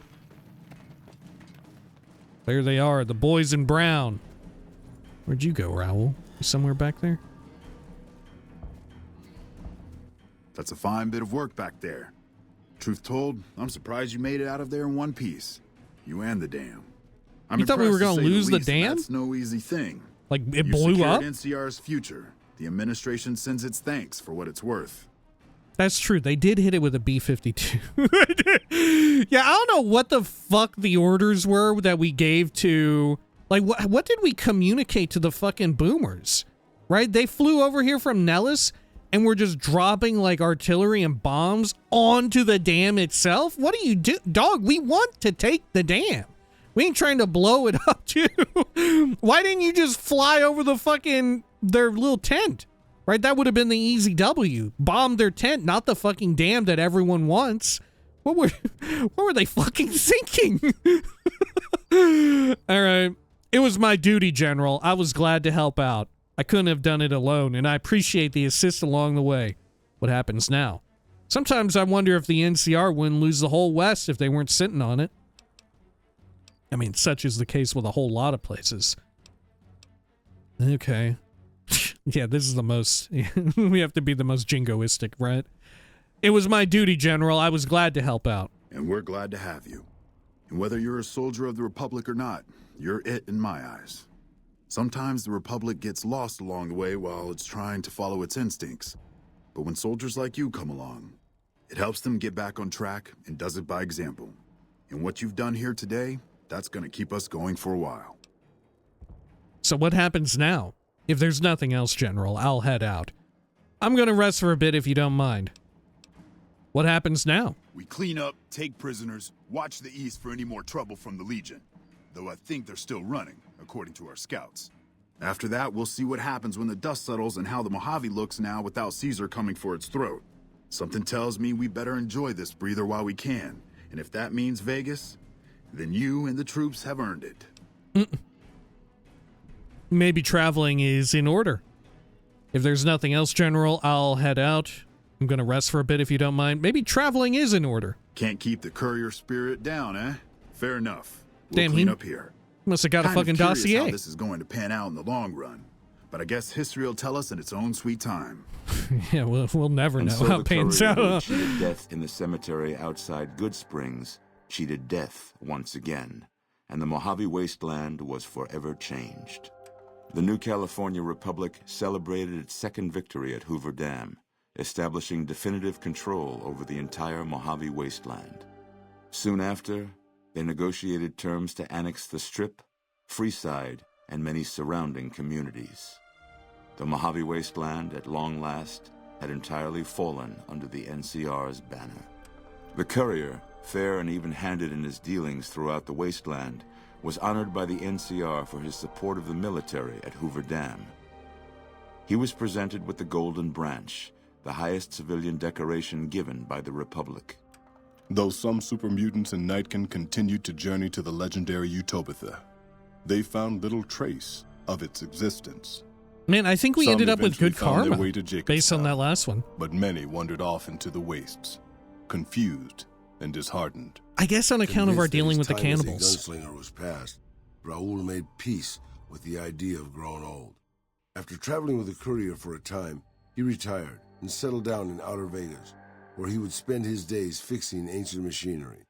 There they are, the boys in brown. Where'd you go, Raoul? You somewhere back there? That's a fine bit of work back there. Truth told, I'm surprised you made it out of there in one piece. You and the dam. You thought we were going to lose the least, dam? That's no easy thing. Like, it blew up? You secured NCR's future. The administration sends its thanks for what it's worth. That's true. They did hit it with a B-52. Yeah, I don't know what the fuck the orders were that we gave to... Like, what did we communicate to the fucking boomers? Right? They flew over here from Nellis and we're just dropping, like, artillery and bombs onto the dam itself? What do you do? Dog, we want to take the dam. We ain't trying to blow it up, too. Why didn't you just fly over the fucking... their little tent? Right? That would have been the easy W. Bomb their tent, not the fucking dam that everyone wants. What were they fucking thinking? All right. It was my duty, General. I was glad to help out. I couldn't have done it alone, and I appreciate the assist along the way. What happens now? Sometimes I wonder if the NCR wouldn't lose the whole West if they weren't sitting on it. I mean, such is the case with a whole lot of places. Okay. Yeah, this is the most... we have to be the most jingoistic, right? It was my duty, General. I was glad to help out. And we're glad to have you. And whether you're a soldier of the Republic or not, you're it in my eyes. Sometimes the Republic gets lost along the way while it's trying to follow its instincts. But when soldiers like you come along, it helps them get back on track and does it by example. And what you've done here today, that's going to keep us going for a while. So what happens now? If there's nothing else, General, I'll head out. I'm gonna rest for a bit if you don't mind. What happens now? We clean up, take prisoners, watch the east for any more trouble from the Legion. Though I think they're still running, according to our scouts. After that, we'll see what happens when the dust settles and how the Mojave looks now without Caesar coming for its throat. Something tells me we better enjoy this breather while we can. And if that means Vegas, then you and the troops have earned it. Maybe traveling is in order. If there's nothing else, General, I'll head out. I'm gonna rest for a bit if you don't mind. Maybe traveling is in order. Can't keep the courier spirit down, eh? Fair enough. We'll Damn, clean up here. Must have got a fucking Kind of curious dossier. how this is going to pan out in the long run. But I guess history will tell us in its own sweet time. Yeah, we'll never know so how the it pans courier out. who cheated death in the cemetery outside Good Springs cheated death once again, and the Mojave Wasteland was forever changed. The new California Republic celebrated its second victory at Hoover Dam, establishing definitive control over the entire Mojave Wasteland. Soon after, they negotiated terms to annex the Strip, Freeside, and many surrounding communities. The Mojave Wasteland, at long last, had entirely fallen under the NCR's banner. The courier, fair and even-handed in his dealings throughout the wasteland, was honored by the NCR for his support of the military at Hoover Dam. He was presented with the Golden Branch, the highest civilian decoration given by the Republic. Though some super mutants in Nightkin continued to journey to the legendary Utopia, they found little trace of its existence. Man, I think we Some ended up with eventually good found their karma way to based on Jacobstown, that last one. but many wandered off into the wastes, confused and disheartened. I guess on account of our Convinced that dealing his with the time as a cannibals. gunslinger was past, Raoul made peace with the idea of growing old. After traveling with the courier for a time, he retired and settled down in Outer Vegas, where he would spend his days fixing ancient machinery.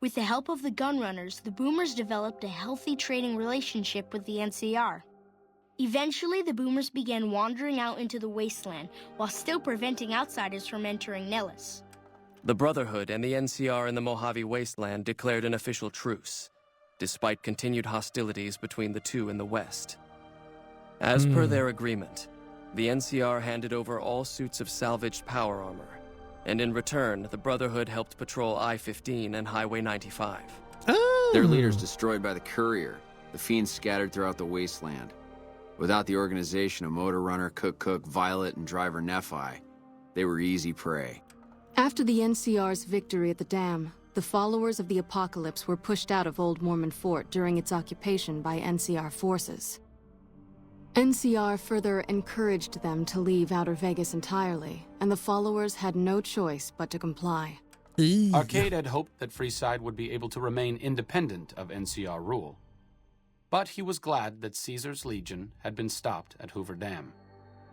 With the help of the gunrunners, the Boomers developed a healthy trading relationship with the NCR. Eventually, the Boomers began wandering out into the wasteland while still preventing outsiders from entering Nellis. The Brotherhood and the NCR in the Mojave Wasteland declared an official truce, despite continued hostilities between the two in the West. As per their agreement, the NCR handed over all suits of salvaged power armor, and in return, the Brotherhood helped patrol I-15 and Highway 95. Their leaders destroyed by the courier, the fiends scattered throughout the wasteland. Without the organization of Motor Runner, Cook, Violet, and Driver Nephi, they were easy prey. After the NCR's victory at the dam, the followers of the Apocalypse were pushed out of Old Mormon Fort during its occupation by NCR forces. NCR further encouraged them to leave Outer Vegas entirely, and the followers had no choice but to comply. Arcade had hoped that Freeside would be able to remain independent of NCR rule. But he was glad that Caesar's Legion had been stopped at Hoover Dam.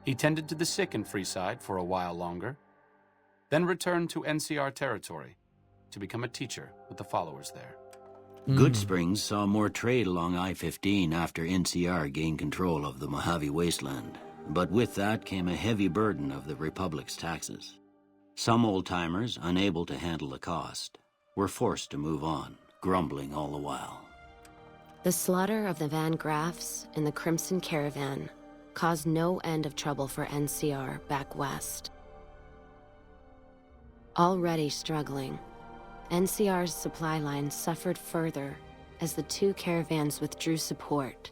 He tended to the sick in Freeside for a while longer, then returned to NCR territory to become a teacher with the followers there. Good Springs saw more trade along I-15 after NCR gained control of the Mojave Wasteland, but with that came a heavy burden of the Republic's taxes. Some old-timers, unable to handle the cost, were forced to move on, grumbling all the while. The slaughter of the Van Graffs and the Crimson Caravan caused no end of trouble for NCR back west. Already struggling, NCR's supply line suffered further as the two caravans withdrew support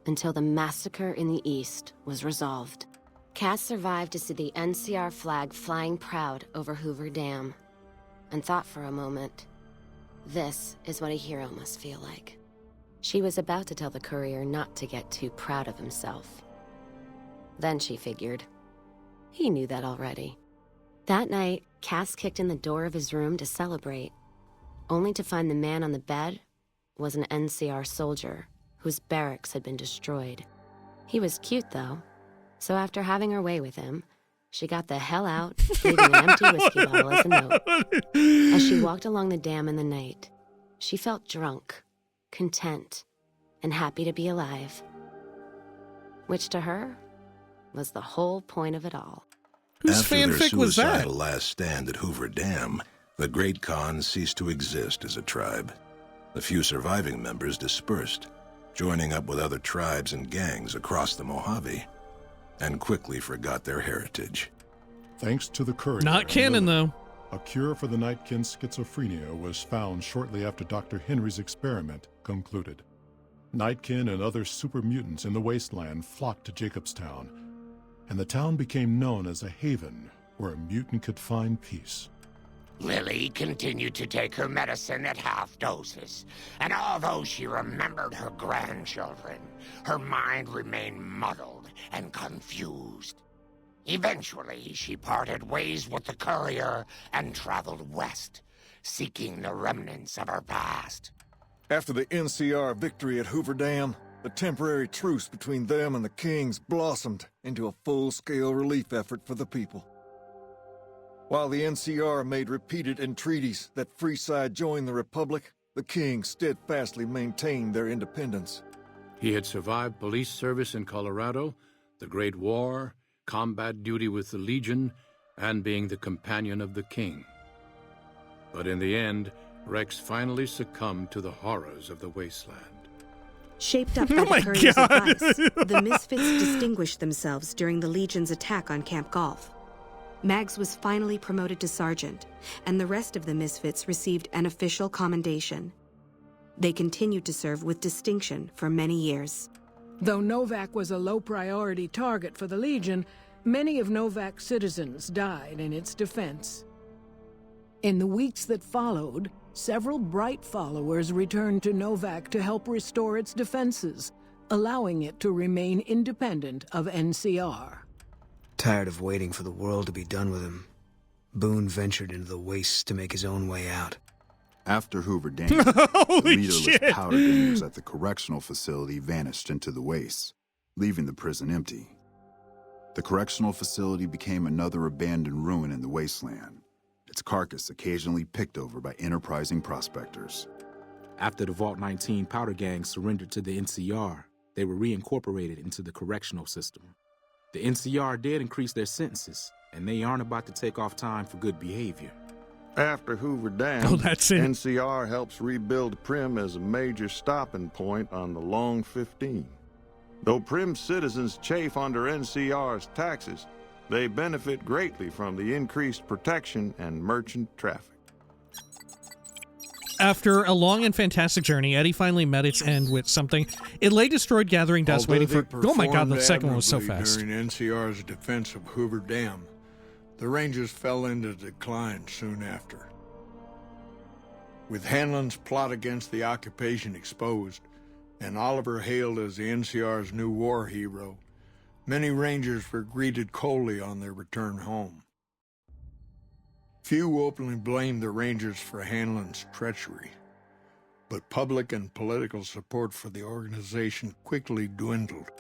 until the massacre in the east was resolved. Cass survived to see the NCR flag flying proud over Hoover Dam and thought for a moment, this is what a hero must feel like. She was about to tell the courier not to get too proud of himself. Then she figured, he knew that already. That night, Cass kicked in the door of his room to celebrate, only to find the man on the bed was an NCR soldier whose barracks had been destroyed. He was cute, though, so after having her way with him, she got the hell out, leaving an empty whiskey bottle as a note. As she walked along the dam in the night, she felt drunk, content, and happy to be alive. Which to her was the whole point of it all. Whose After their fanfic was that? suicidal last stand at Hoover Dam, the Great Khan ceased to exist as a tribe. The few surviving members dispersed, joining up with other tribes and gangs across the Mojave, and quickly forgot their heritage. Thanks to the courier. Not canon, though. A cure for the Nightkin's schizophrenia was found shortly after Dr. Henry's experiment concluded. Nightkin and other super mutants in the wasteland flocked to Jacobstown, and the town became known as a haven where a mutant could find peace. Lily continued to take her medicine at half doses, and although she remembered her grandchildren, her mind remained muddled and confused. Eventually, she parted ways with the courier and traveled west, seeking the remnants of her past. After the NCR victory at Hoover Dam, the temporary truce between them and the Kings blossomed into a full-scale relief effort for the people. While the NCR made repeated entreaties that Freeside join the Republic, the Kings steadfastly maintained their independence. He had survived police service in Colorado, the Great War, combat duty with the Legion, and being the companion of the king. But in the end, Rex finally succumbed to the horrors of the wasteland. Shaped up by the Courier's advice, the Misfits distinguished themselves during the Legion's attack on Camp Golf. Mags was finally promoted to sergeant, and the rest of the Misfits received an official commendation. They continued to serve with distinction for many years. Though Novak was a low-priority target for the Legion, many of Novak's citizens died in its defense. In the weeks that followed, several bright followers returned to Novak to help restore its defenses, allowing it to remain independent of NCR. Tired of waiting for the world to be done with him, Boone ventured into the wastes to make his own way out. After Hoover Dam, the leaderless shit. powder gangers at the correctional facility vanished into the wastes, leaving the prison empty. The correctional facility became another abandoned ruin in the wasteland, its carcass occasionally picked over by enterprising prospectors. After the Vault 19 powder gang surrendered to the NCR, they were reincorporated into the correctional system. The NCR did increase their sentences, and they aren't about to take off time for good behavior. After Hoover Dam, that's it. NCR helps rebuild Prim as a major stopping point on the Long 15. Though Prim citizens chafe under NCR's taxes, they benefit greatly from the increased protection and merchant traffic. After a long and fantastic journey, Eddie finally met its end with something. It lay destroyed, gathering dust, waiting for... Oh my god, the second one was so fast. During NCR's defense of Hoover Dam, the Rangers fell into decline soon after. With Hanlon's plot against the occupation exposed, and Oliver hailed as the NCR's new war hero, many Rangers were greeted coldly on their return home. Few openly blamed the Rangers for Hanlon's treachery, but public and political support for the organization quickly dwindled.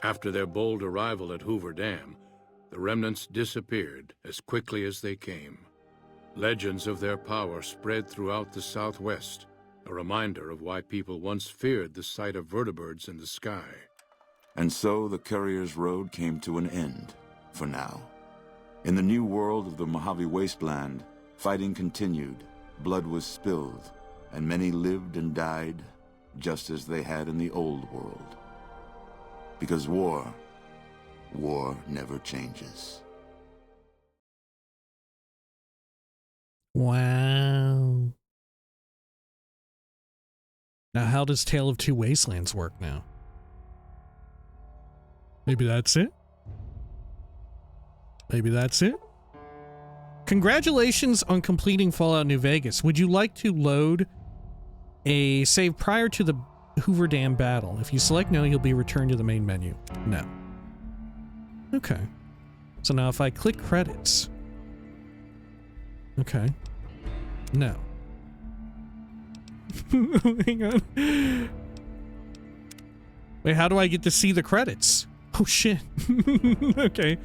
After their bold arrival at Hoover Dam, the remnants disappeared as quickly as they came. Legends of their power spread throughout the Southwest, a reminder of why people once feared the sight of vertibirds in the sky. And so the Courier's Road came to an end, for now. In the new world of the Mojave Wasteland, fighting continued, blood was spilled, and many lived and died just as they had in the old world. Because war never changes. Wow. Now, how does Tale of Two Wastelands work now? Maybe that's it? Maybe that's it? Congratulations on completing Fallout New Vegas. Would you like to load a save prior to the Hoover Dam battle? If you select no, you'll be returned to the main menu. No. Okay. So now if I click credits. Okay. No. Hang on. Wait, how do I get to see the credits? Oh shit. Okay.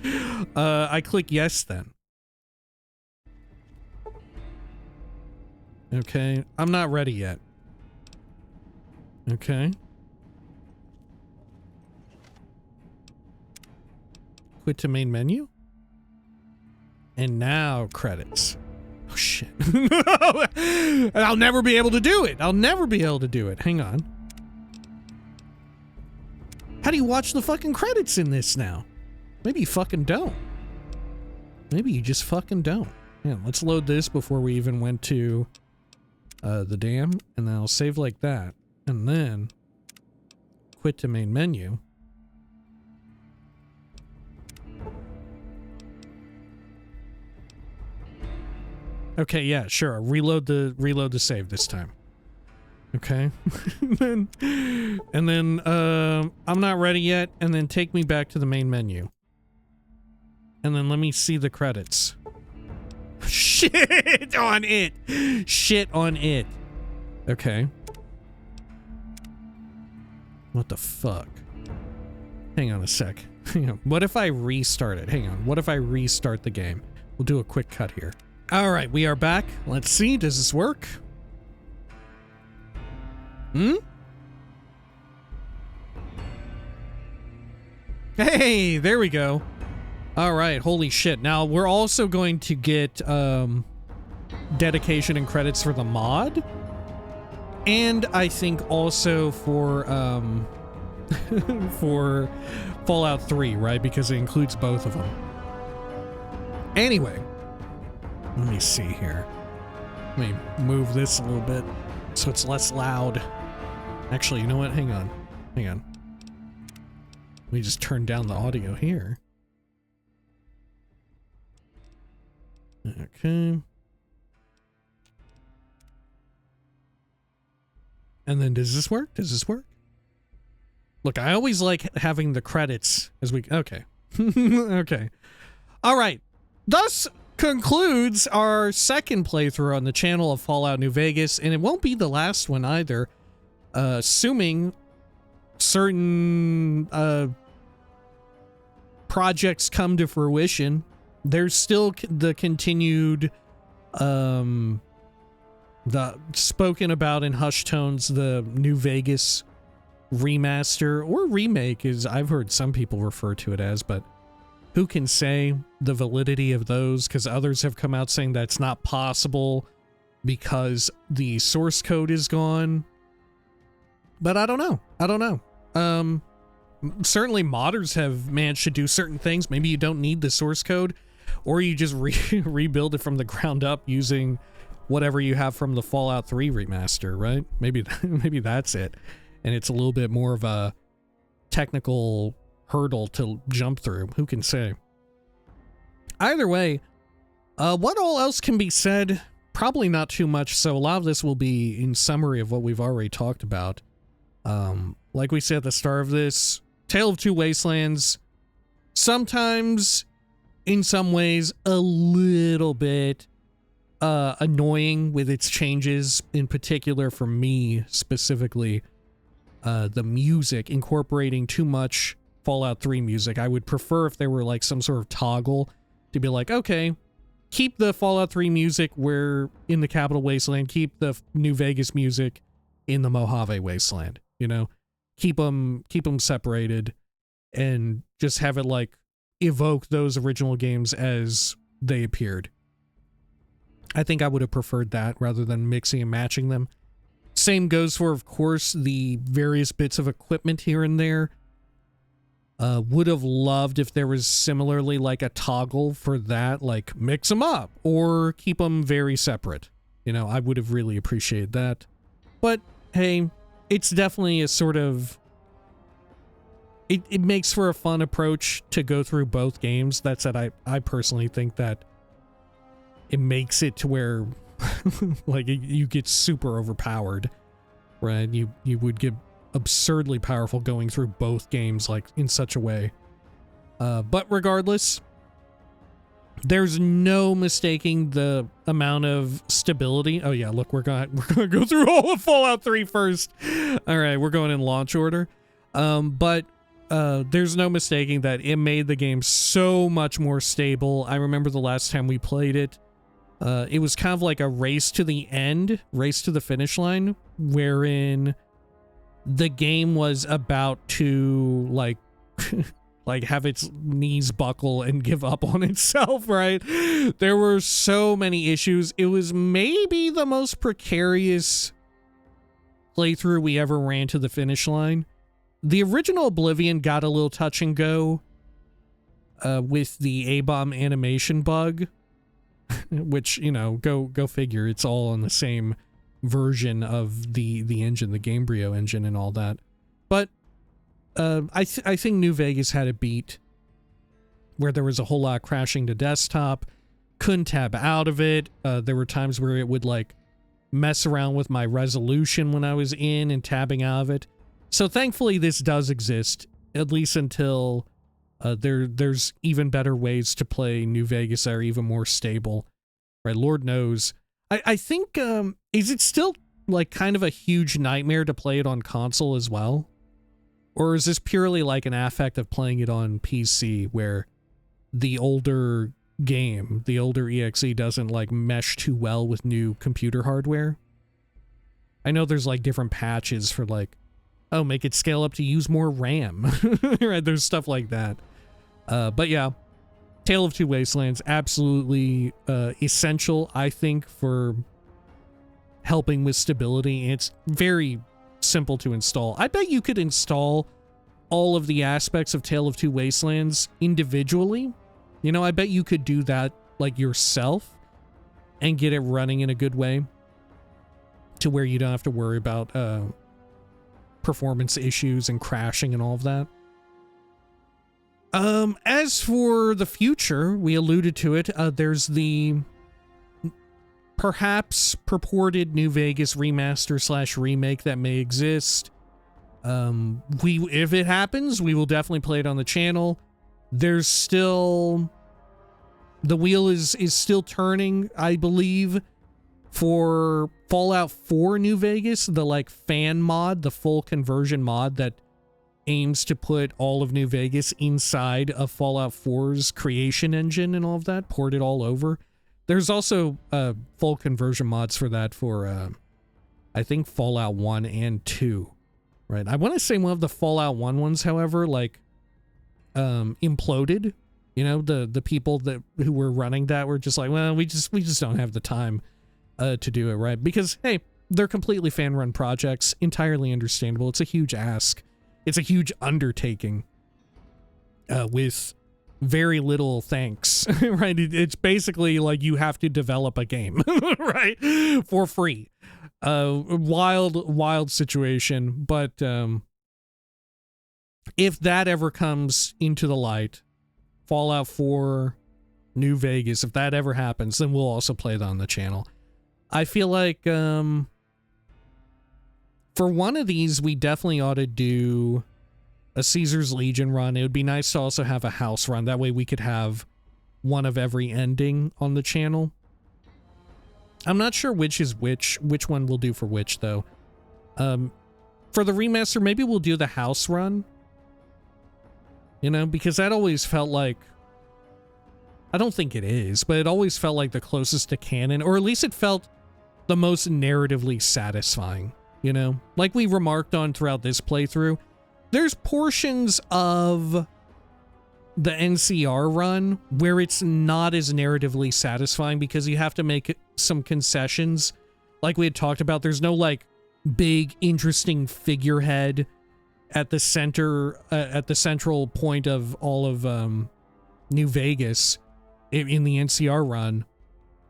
I click yes then. Okay. I'm not ready yet. Okay. Quit to main menu. And now credits. Oh shit. I'll never be able to do it. I'll never be able to do it. Hang on. How do you watch the fucking credits in this now? Maybe you fucking don't. Maybe you just fucking don't. Yeah, let's load this before we even went to the dam, and then I'll save like that, and then quit to main menu. Okay, yeah, sure. Reload the save this time. Okay. and then I'm not ready yet, and then take me back to the main menu. And then let me see the credits. Shit on it. Shit on it. Okay. What the fuck? Hang on a sec. Hang on. What if I restart it? Hang on. What if I restart the game? We'll do a quick cut here. All right, we are back. Let's see. Does this work? Hey, there we go. All right, holy shit. Now, we're also going to get dedication and credits for the mod. And I think also for for Fallout 3, right? Because it includes both of them. Anyway, let me see here. Let me move this a little bit so it's less loud. Actually, you know what? Hang on. Hang on. Let me just turn down the audio here. Okay. And then does this work? Does this work? Look, I always like having the credits as we... Okay. Okay. All right. Thus concludes our second playthrough on the channel of Fallout New Vegas, and it won't be the last one either, assuming certain projects come to fruition. There's still the continued, the spoken about in hushed tones, the New Vegas remaster or remake, as I've heard some people refer to it as, but who can say the validity of those? Because others have come out saying that's not possible because the source code is gone. But I don't know. I don't know. Certainly modders have managed to do certain things. Maybe you don't need the source code, or you just rebuild it from the ground up using whatever you have from the Fallout 3 remaster, right? Maybe that's it. And it's a little bit more of a technical hurdle to jump through. Who can say? Either way, what all else can be said? Probably not too much, so a lot of this will be in summary of what we've already talked about. Like we said at the start of this, Tale of Two Wastelands, sometimes, in some ways, a little bit annoying with its changes, in particular for me, specifically, the music, incorporating too much Fallout 3 music. I would prefer if there were like some sort of toggle to be like, okay, keep the Fallout 3 music where in the Capital Wasteland, keep the New Vegas music in the Mojave Wasteland, you know, keep them separated and just have it like evoke those original games as they appeared. I think I would have preferred that rather than mixing and matching them. Same goes for, of course, the various bits of equipment here and there. Would have loved if there was similarly like a toggle for that, like mix them up or keep them very separate. You know, I would have really appreciated that. But hey, it's definitely a sort of... It makes for a fun approach to go through both games. That said, I personally think that it makes it to where like you get super overpowered, right? You would get absurdly powerful going through both games like in such a way. But regardless, there's no mistaking the amount of stability. Oh yeah, look, we're gonna go through all of Fallout 3 first. All right, we're going in launch order. But there's no mistaking that it made the game so much more stable. I remember the last time we played it, it was kind of like a race to the end, race to the finish line, wherein the game was about to like like have its knees buckle and give up on itself, right? There were so many issues. It was maybe the most precarious playthrough we ever ran to the finish line. The original Oblivion got a little touch and go with the A-bomb animation bug, which, you know, go figure. It's all on the same version of the engine, the Gamebryo engine and all that. But I think New Vegas had a beat where there was a whole lot of crashing to desktop, couldn't tab out of it. There were times where it would like mess around with my resolution when I was in and tabbing out of it. So thankfully this does exist, at least until there's even better ways to play New Vegas that are even more stable, right? Lord knows. I think, is it still like kind of a huge nightmare to play it on console as well? Or is this purely like an affect of playing it on PC where the older game, the older EXE doesn't like mesh too well with new computer hardware? I know there's like different patches for like, oh, make it scale up to use more RAM. Right, there's stuff like that. But yeah, Tale of Two Wastelands, absolutely essential, I think, for helping with stability. It's very simple to install. I bet you could install all of the aspects of Tale of Two Wastelands individually. You know, I bet you could do that, like, yourself and get it running in a good way to where you don't have to worry about performance issues and crashing and all of that. As for the future, we alluded to it. There's the perhaps purported New Vegas remaster / remake that may exist. If it happens, we will definitely play it on the channel. There's still, the wheel is still turning, I believe, for Fallout 4 New Vegas, the like fan mod, the full conversion mod that aims to put all of New Vegas inside of Fallout 4's creation engine and all of that, port it all over. There's also full conversion mods for that for, I think, Fallout 1 and 2, right? I want to say one of the Fallout 1 ones, however, like, imploded. You know, the people who were running that were just like, well, we just don't have the time to do it, right? Because, hey, they're completely fan-run projects, entirely understandable. It's a huge ask. It's a huge undertaking with very little thanks, right? It's basically like you have to develop a game, right? For free. Wild situation. But if that ever comes into the light, Fallout 4 New Vegas, if that ever happens, then we'll also play that on the channel. I feel like for one of these, we definitely ought to do a Caesar's Legion run. It would be nice to also have a house run. That way we could have one of every ending on the channel. I'm not sure which is which one we'll do for which, though. For the remaster, maybe we'll do the house run. You know, because that always felt like... I don't think it is, but it always felt like the closest to canon, or at least it felt the most narratively satisfying, you know? Like we remarked on throughout this playthrough, there's portions of the NCR run where it's not as narratively satisfying because you have to make some concessions. Like we had talked about, there's no like big interesting figurehead at the center, at the central point of all of New Vegas in the NCR run,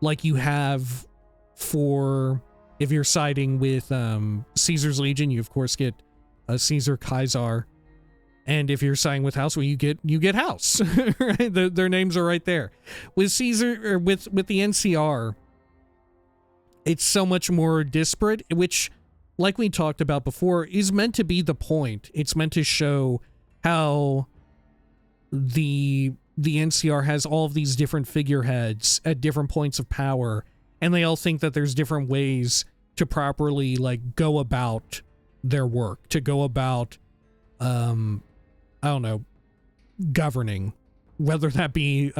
like you have for, if you're siding with Caesar's Legion, you of course get Caesar Kaisar, and if you're siding with House, well, you get House. Right? Their names are right there. With Caesar, or with the NCR, it's so much more disparate, which, like we talked about before, is meant to be the point. It's meant to show how the NCR has all of these different figureheads at different points of power, and they all think that there's different ways to properly, like, go about their work, to go about, I don't know, governing, whether that be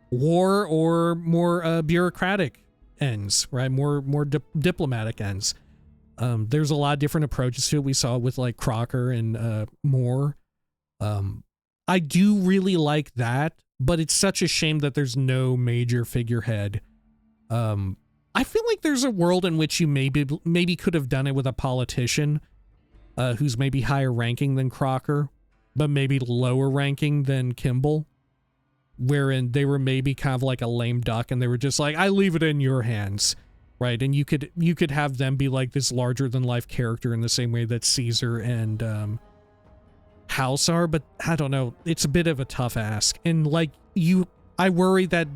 war or more bureaucratic ends, right? More diplomatic ends. There's a lot of different approaches to it. We saw it with like Crocker and Moore. I do really like that, but it's such a shame that there's no major figurehead. I feel like there's a world in which you maybe could have done it with a politician who's maybe higher ranking than Crocker, but maybe lower ranking than Kimball, wherein they were maybe kind of like a lame duck and they were just like, I leave it in your hands. Right, and you could have them be like this larger than life character in the same way that Caesar and House are, but I don't know, it's a bit of a tough ask. And like I worry that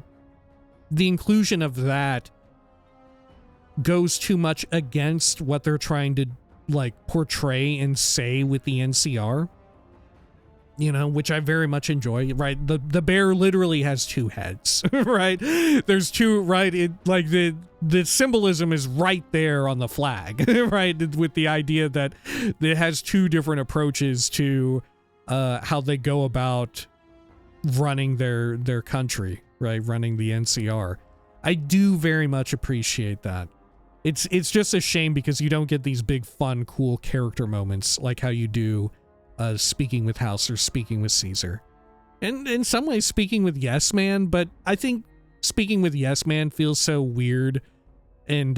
the inclusion of that goes too much against what they're trying to like portray and say with the NCR. You know, which I very much enjoy, right? The bear literally has two heads, right? There's two, right? It like the symbolism is right there on the flag, right? With the idea that it has two different approaches to how they go about running their country, right? Running the NCR. I do very much appreciate that. It's just a shame because you don't get these big, fun, cool character moments like how you do speaking with House or speaking with Caesar. And in some ways speaking with Yes Man, but I think speaking with Yes Man feels so weird and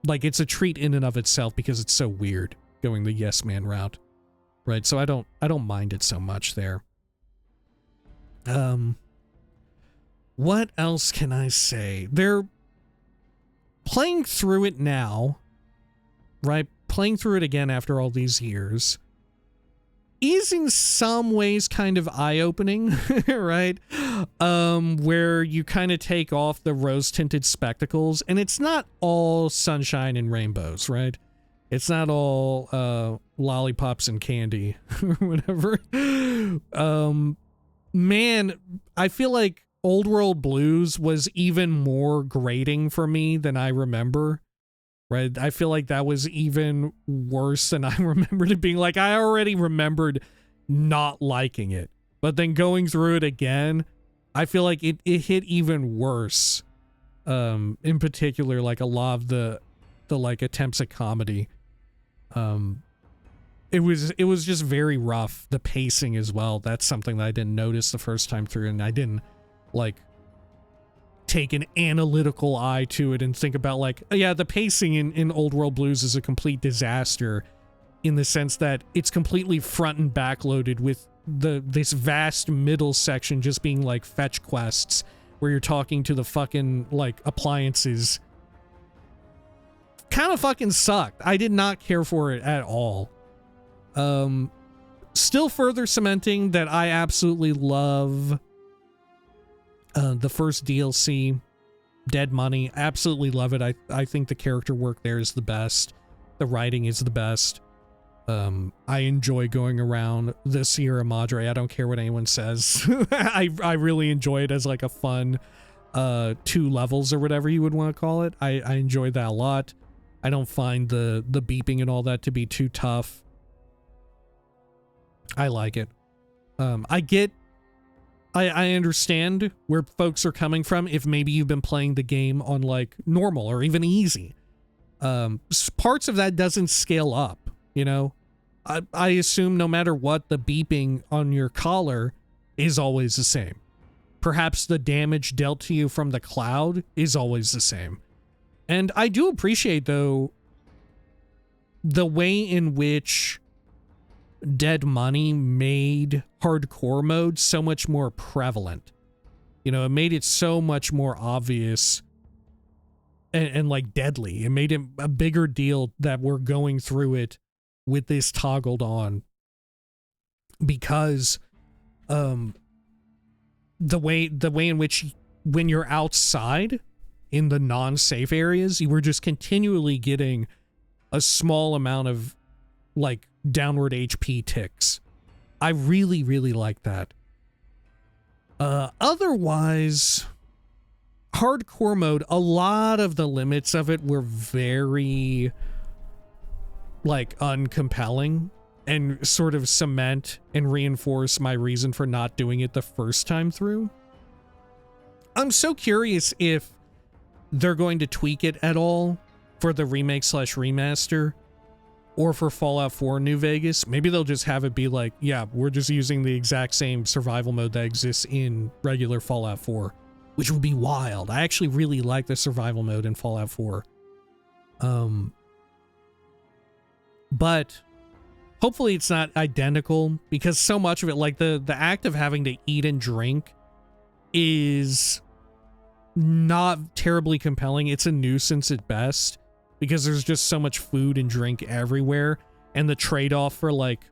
like it's a treat in and of itself because it's so weird going the Yes Man route. Right? So I don't mind it so much there. What else can I say? They're playing through it now, right? Playing through it again after all these years is in some ways kind of eye-opening, right? Where you kind of take off the rose-tinted spectacles, and it's not all sunshine and rainbows, right? It's not all lollipops and candy or whatever. Man, I feel like Old World Blues was even more grating for me than I remember. Right? I feel like that was even worse than I remembered it being. Like, I already remembered not liking it. But then going through it again, I feel like it hit even worse. In particular, like a lot of the like attempts at comedy. It was just very rough. The pacing as well. That's something that I didn't notice the first time through, and I didn't like take an analytical eye to it and think about like, yeah, the pacing in Old World Blues is a complete disaster in the sense that it's completely front and back loaded with this vast middle section just being like fetch quests where you're talking to the fucking like appliances. Kind of fucking sucked. I did not care for it at all. Still further cementing that I absolutely love the first DLC, Dead Money. Absolutely love it. I think the character work there is the best. The writing is the best. I enjoy going around the Sierra Madre. I don't care what anyone says. I really enjoy it as like a fun 2 levels or whatever you would want to call it. I enjoy that a lot. I don't find the beeping and all that to be too tough. I like it. I understand where folks are coming from if maybe you've been playing the game on like normal or even easy. Parts of that doesn't scale up, you know? I assume no matter what, the beeping on your collar is always the same. Perhaps the damage dealt to you from the cloud is always the same. And I do appreciate, though, the way in which Dead Money made hardcore mode so much more prevalent. You know, it made it so much more obvious and like deadly. It made it a bigger deal that we're going through it with this toggled on because the way in which when you're outside in the non-safe areas, you were just continually getting a small amount of like downward HP ticks. I really, really like that. Otherwise, hardcore mode, a lot of the limits of it were very like uncompelling and sort of cement and reinforce my reason for not doing it the first time through. I'm so curious if they're going to tweak it at all for the remake/remaster or for Fallout 4 New Vegas. Maybe they'll just have it be like, yeah, we're just using the exact same survival mode that exists in regular Fallout 4, which would be wild. I actually really like the survival mode in Fallout 4. But hopefully it's not identical because so much of it, like the act of having to eat and drink is not terribly compelling. It's a nuisance at best because there's just so much food and drink everywhere, and the trade-off for like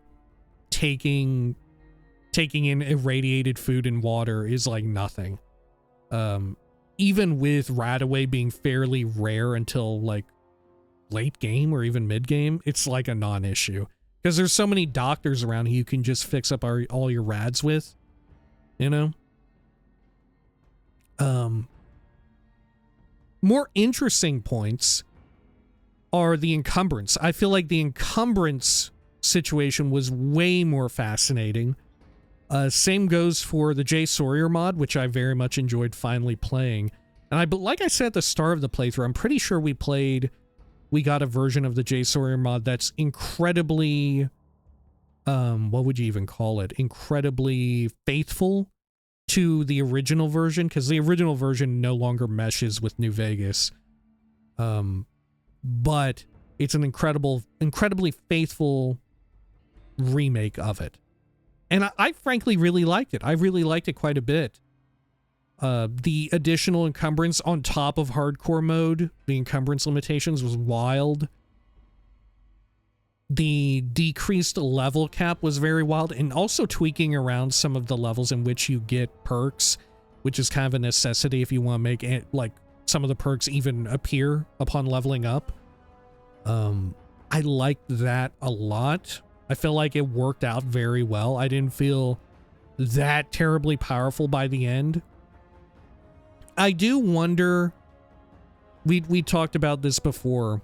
taking in irradiated food and water is like nothing. Even with Radaway being fairly rare until like late game or even mid game, it's like a non-issue because there's so many doctors around who you can just fix up all your rads with, you know. More interesting points are the encumbrance. I feel like the encumbrance situation was way more fascinating. Same goes for the Jsawyer mod, which I very much enjoyed finally playing. And like I said at the start of the playthrough, I'm pretty sure we got a version of the Jsawyer mod that's incredibly what would you even call it? Incredibly faithful to the original version, because the original version no longer meshes with New Vegas. But it's an incredibly faithful remake of it. And I frankly really liked it. I really liked it quite a bit. The additional encumbrance on top of hardcore mode, the encumbrance limitations, was wild. The decreased level cap was very wild, and also tweaking around some of the levels in which you get perks, which is kind of a necessity if you want to make it, like, some of the perks even appear upon leveling up. I liked that a lot. I feel like it worked out very well. I didn't feel that terribly powerful by the end. I do wonder, we talked about this before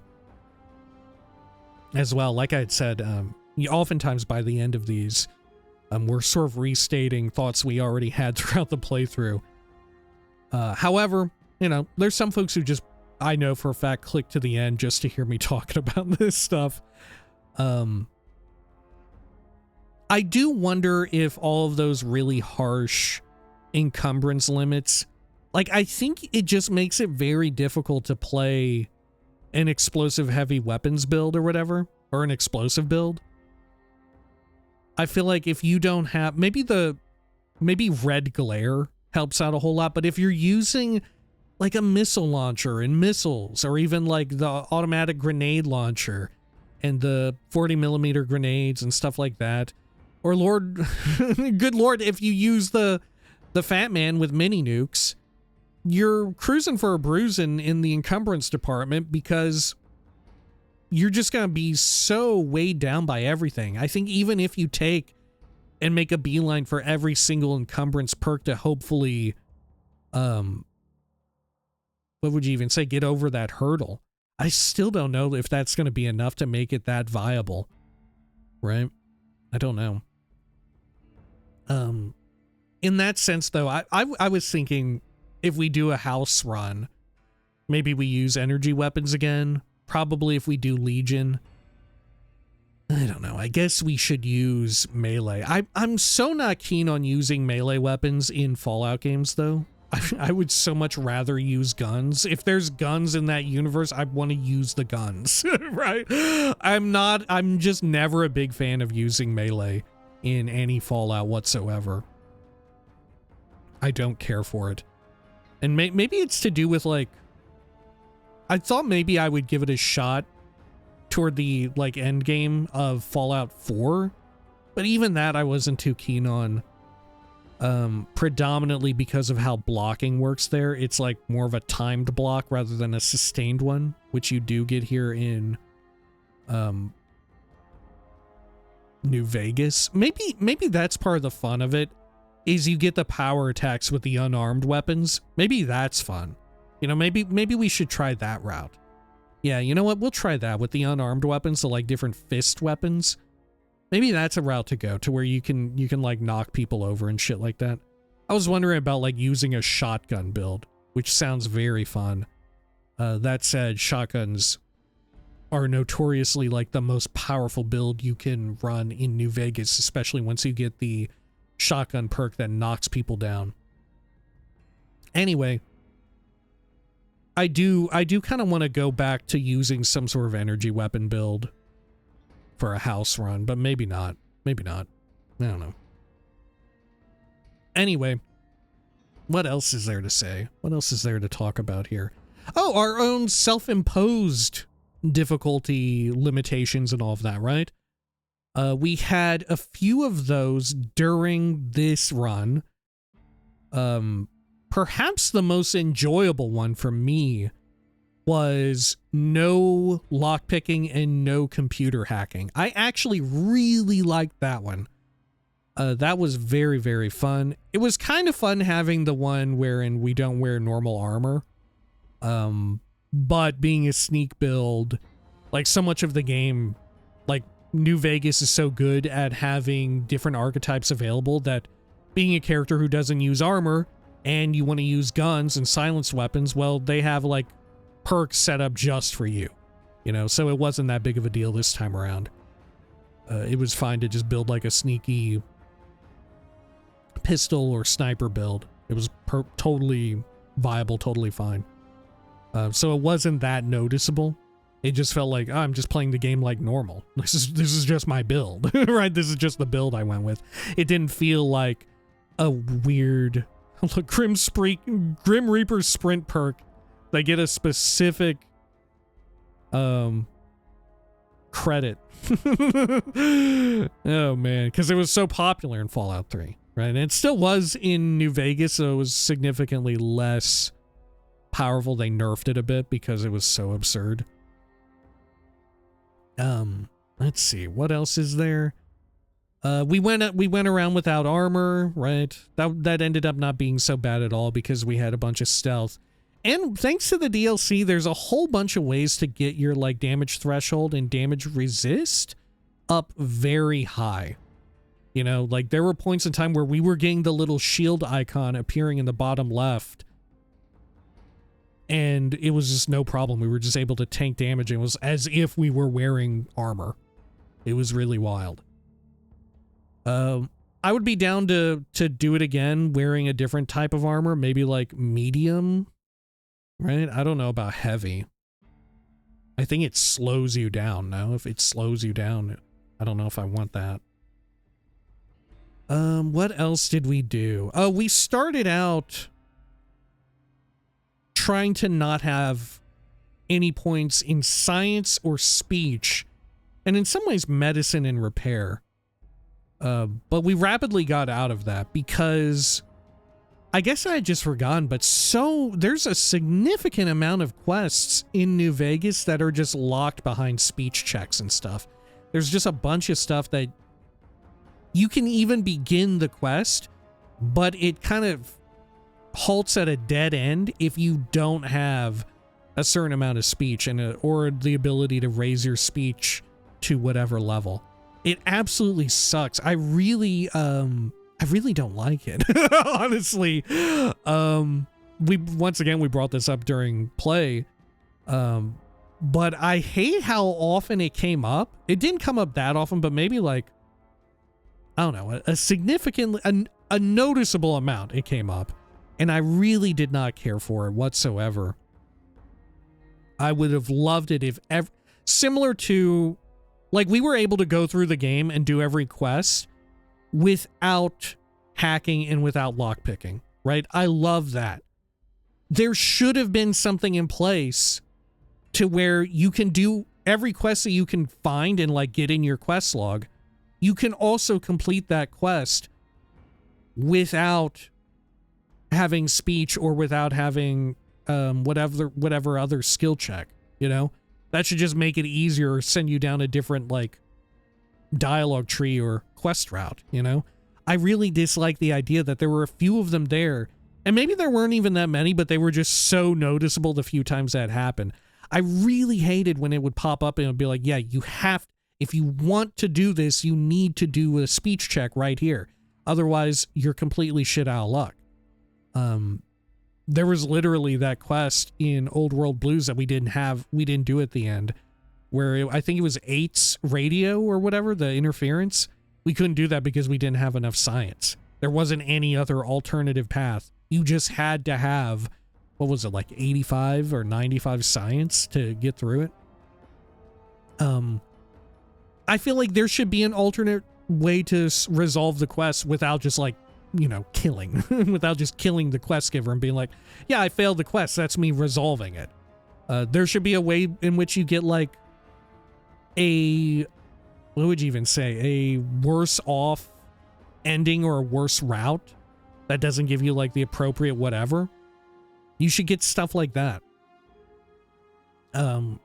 as well. Like I had said, oftentimes by the end of these, we're sort of restating thoughts we already had throughout the playthrough. However, you know, there's some folks who just, I know for a fact, click to the end just to hear me talking about this stuff. I do wonder if all of those really harsh encumbrance limits, like, I think it just makes it very difficult to play an explosive heavy weapons build or whatever, or an explosive build. I feel like if you don't have, maybe red glare helps out a whole lot, but if you're using like a missile launcher and missiles, or even like the automatic grenade launcher and the 40mm grenades and stuff like that, or good lord, if you use the Fat Man with mini nukes, you're cruising for a bruise in the encumbrance department, because you're just going to be so weighed down by everything. I think even if you take and make a beeline for every single encumbrance perk to hopefully, what would you even say, get over that hurdle, I still don't know if that's going to be enough to make it that viable, right? I don't know. In that sense, though, I was thinking, if we do a house run, maybe we use energy weapons again. Probably if we do Legion. I don't know. I guess we should use melee. I'm so not keen on using melee weapons in Fallout games, though. I would so much rather use guns. If there's guns in that universe, I want to use the guns, right? I'm just never a big fan of using melee in any Fallout whatsoever. I don't care for it. And maybe it's to do with, like, I thought maybe I would give it a shot toward the, like, end game of Fallout 4, but even that I wasn't too keen on, predominantly because of how blocking works there. It's like more of a timed block rather than a sustained one, which you do get here in New Vegas. Maybe that's part of the fun of it, is you get the power attacks with the unarmed weapons. Maybe that's fun. You know, maybe we should try that route. Yeah, you know what? We'll try that with the unarmed weapons, so like different fist weapons. Maybe that's a route to go, to where you can like knock people over and shit like that. I was wondering about like using a shotgun build, which sounds very fun. That said, shotguns are notoriously like the most powerful build you can run in New Vegas, especially once you get the shotgun perk that knocks people down. Anyway, I do kind of want to go back to using some sort of energy weapon build for a house run, but maybe not. Maybe not. I don't know. Anyway, what else is there to say? What else is there to talk about here? Oh, our own self-imposed difficulty limitations and all of that, right? We had a few of those during this run. Perhaps the most enjoyable one for me was no lockpicking and no computer hacking. I actually really liked that one. That was very, very fun. It was kind of fun having the one wherein we don't wear normal armor. But being a sneak build, like so much of the game, like New Vegas is so good at having different archetypes available that being a character who doesn't use armor and you want to use guns and silenced weapons, well, they have like perks set up just for you, you know, so it wasn't that big of a deal this time around. it was fine to just build like a sneaky pistol or sniper build. It was totally viable, totally fine. So it wasn't that noticeable. It just felt like, oh, I'm just playing the game like normal. This is just my build, right? This is just the build I went with. It didn't feel like a weird Grim Reaper sprint perk. They get a specific credit. Oh man, because it was so popular in Fallout 3, right? And it still was in New Vegas, so it was significantly less powerful. They nerfed it a bit because it was so absurd. Let's see, what else is there? We went around without armor, right? That ended up not being so bad at all because we had a bunch of stealth. And thanks to the DLC, there's a whole bunch of ways to get your like damage threshold and damage resist up very high. You know, like there were points in time where we were getting the little shield icon appearing in the bottom left. And it was just no problem. We were just able to tank damage. It was as if we were wearing armor. It was really wild. I would be down to do it again wearing a different type of armor, maybe like medium, right? I don't know about heavy. I think it slows you down. No, if it slows you down, I don't know if I want that. What else did we do? Oh, we started out trying to not have any points in science or speech, and in some ways medicine and repair. But we rapidly got out of that because I guess I had just forgotten, but there's a significant amount of quests in New Vegas that are just locked behind speech checks and stuff. There's just a bunch of stuff that you can even begin the quest, but it kind of halts at a dead end if you don't have a certain amount of speech or the ability to raise your speech to whatever level. It absolutely sucks. I really don't like it. Honestly. We brought this up during play. But I hate how often it came up. It didn't come up that often, but maybe like, I don't know, a significant, a noticeable amount it came up. And I really did not care for it whatsoever. I would have loved it if similar to, like, we were able to go through the game and do every quest without hacking and without lockpicking, right? I love that. There should have been something in place to where you can do every quest that you can find and, like, get in your quest log. You can also complete that quest without having speech or without having whatever other skill check, you know? That should just make it easier or send you down a different, like, dialogue tree or quest route, you know? I really dislike the idea that there were a few of them there, and maybe there weren't even that many, but they were just so noticeable the few times that happened. I really hated when it would pop up and it would be like, yeah, if you want to do this, you need to do a speech check right here. Otherwise, you're completely shit out of luck. There was literally that quest in Old World Blues that we didn't do at the end, where I think it was 8's radio or whatever, the interference. We couldn't do that because we didn't have enough science. There wasn't any other alternative path. You just had to have, what was it, like 85 or 95 science to get through it. I feel like there should be an alternate way to resolve the quest without just, like, you know, killing, without just killing the quest giver and being like, yeah, I failed the quest, that's me resolving it. There should be a way in which you get, like, what would you even say, a worse off ending or a worse route that doesn't give you, like, the appropriate whatever. You should get stuff like that.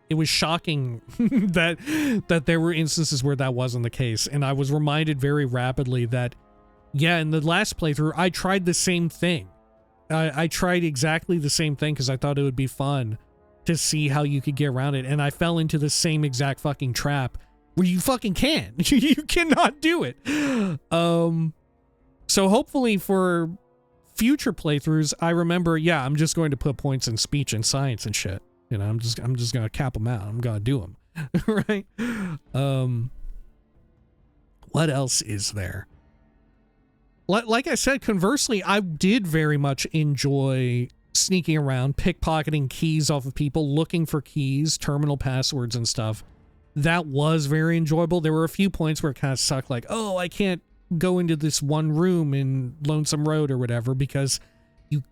It was shocking that there were instances where that wasn't the case, and I was reminded very rapidly that, yeah, in the last playthrough, I tried the same thing. I tried exactly the same thing because I thought it would be fun to see how you could get around it, and I fell into the same exact fucking trap where you fucking can't. You cannot do it. So hopefully for future playthroughs, I remember, yeah, I'm just going to put points in speech and science and shit. You know, I'm just gonna cap them out. I'm gonna do them, right? What else is there? Like I said, conversely, I did very much enjoy sneaking around, pickpocketing keys off of people, looking for keys, terminal passwords and stuff. That was very enjoyable. There were a few points where it kind of sucked, like, oh, I can't go into this one room in Lonesome Road or whatever because you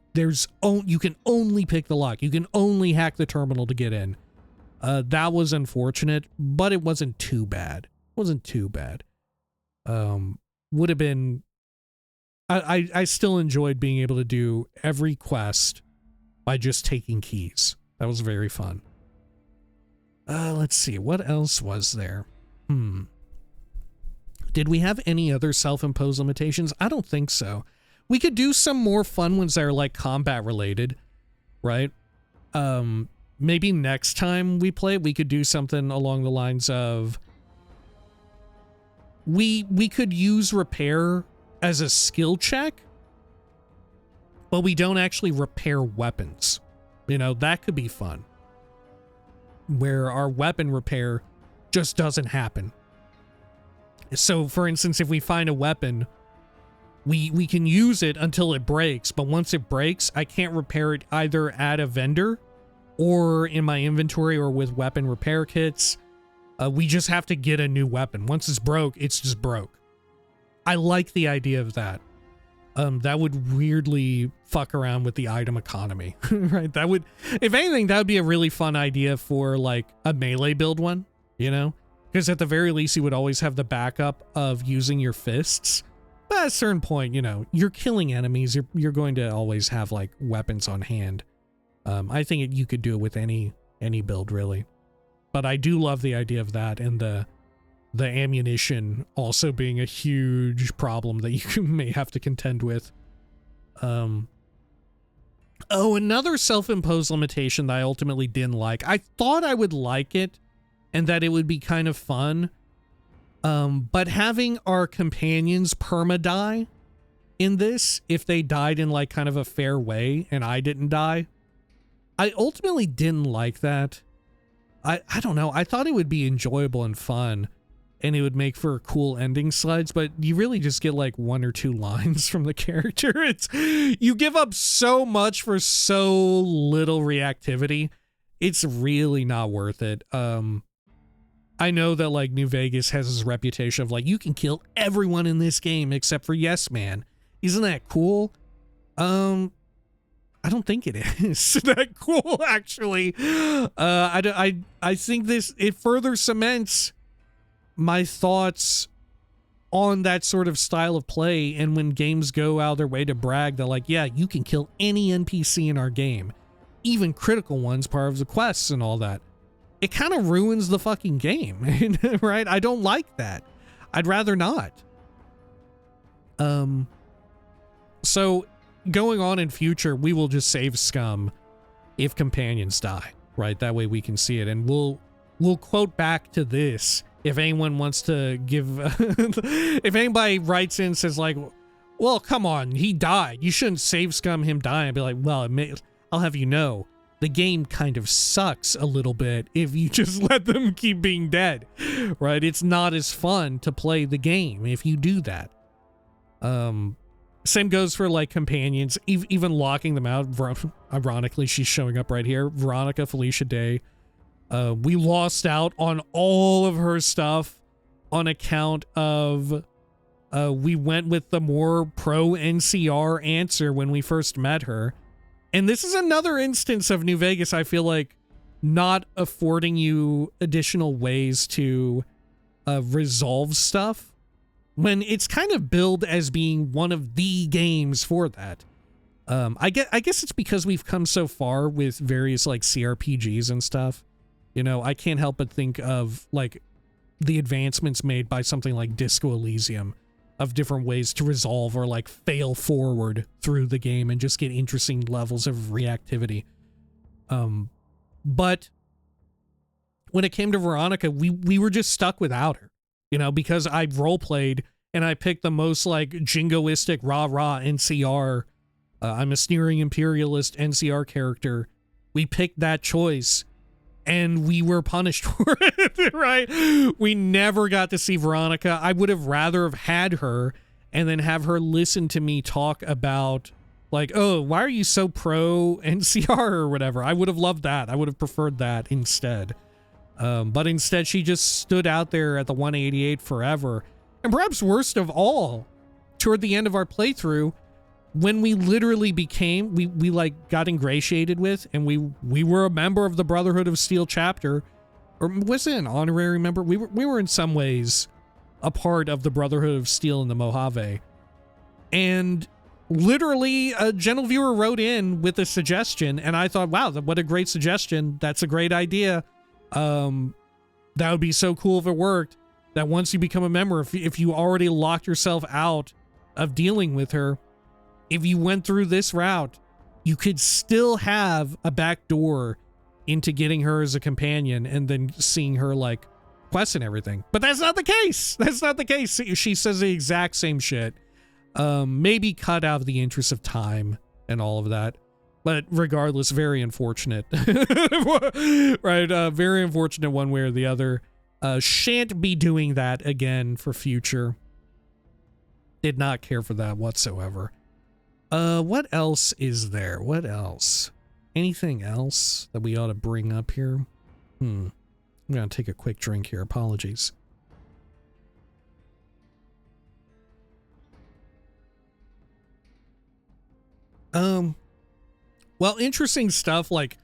can only pick the lock. You can only hack the terminal to get in. That was unfortunate, but it wasn't too bad. Would have been... I still enjoyed being able to do every quest by just taking keys. That was very fun. Let's see. What else was there? Did we have any other self-imposed limitations? I don't think so. We could do some more fun ones that are like combat related, right? Maybe next time we play, we could do something along the lines of we could use repair as a skill check, but we don't actually repair weapons. You know, that could be fun. Where our weapon repair just doesn't happen. So, for instance, if we find a weapon, we can use it until it breaks, but once it breaks, I can't repair it either at a vendor or in my inventory or with weapon repair kits. We just have to get a new weapon. Once it's broke, it's just broke. I like the idea of that. That would weirdly fuck around with the item economy, right? That would, if anything, that would be a really fun idea for like a melee build one, you know? Because at the very least, you would always have the backup of using your fists. But at a certain point, you know, you're killing enemies. You're going to always have like weapons on hand. I think you could do it with any build really. But I do love the idea of that, and the ammunition also being a huge problem that you may have to contend with. Oh, another self-imposed limitation that I ultimately didn't like. I thought I would like it and that it would be kind of fun. But having our companions perma-die in this, if they died in like kind of a fair way and I didn't die, I ultimately didn't like that. I don't know. I thought it would be enjoyable and fun, and it would make for cool ending slides, but you really just get like 1 or 2 lines from the character. You give up so much for so little reactivity. It's really not worth it. I know that like New Vegas has this reputation of like, you can kill everyone in this game except for Yes Man. Isn't that cool? I don't think it is that cool, actually. I think it further cements my thoughts on that sort of style of play, and when games go out of their way to brag, they're like, yeah, you can kill any NPC in our game, even critical ones, part of the quests and all that. It kind of ruins the fucking game, right? I don't like that. I'd rather not. So going on in future, we will just save scum if companions die, right? That way we can see it, and we'll quote back to this if anyone wants to give if anybody writes in and says like, well, come on, he died, you shouldn't save scum him dying. I'd be like, well, I'll have you know, the game kind of sucks a little bit if you just let them keep being dead, right? It's not as fun to play the game if you do that. Same goes for like companions, even locking them out. Ironically, she's showing up right here. Veronica Felicia Day. We lost out on all of her stuff on account of we went with the more pro NCR answer when we first met her. And this is another instance of New Vegas, I feel like, not affording you additional ways to resolve stuff, when it's kind of billed as being one of the games for that. I guess it's because we've come so far with various like CRPGs and stuff. You know, I can't help but think of like the advancements made by something like Disco Elysium of different ways to resolve or like fail forward through the game and just get interesting levels of reactivity. But when it came to Veronica, we were just stuck without her. You know, because I roleplayed and I picked the most like jingoistic rah-rah NCR. I'm a sneering imperialist NCR character. We picked that choice. and we were punished for it, right? We never got to see Veronica. I would have rather have had her and then have her listen to me talk about, like, oh, why are you so pro NCR or whatever? I would have loved that. I would have preferred that instead. But instead, she just stood out there at the 188 forever. And perhaps worst of all, toward the end of our playthrough, when we literally became, we like got ingratiated with, and we were a member of the Brotherhood of Steel chapter, or was it an honorary member? We were in some ways a part of the Brotherhood of Steel in the Mojave. And literally a gentle viewer wrote in with a suggestion, and I thought, wow, what a great suggestion. That's a great idea. That would be so cool if it worked, that once you become a member, if you already locked yourself out of dealing with her, if you went through this route, you could still have a back door into getting her as a companion and then seeing her like quests and everything. But that's not the case. That's not the case. She says the exact same shit. Maybe cut out of the interest of time and all of that. But regardless, very unfortunate. Right? Very unfortunate one way or the other. Shan't be doing that again for future. Did not care for that whatsoever. What else is there? What else? Anything else that we ought to bring up here? I'm gonna take a quick drink here. Apologies. Well, interesting stuff, like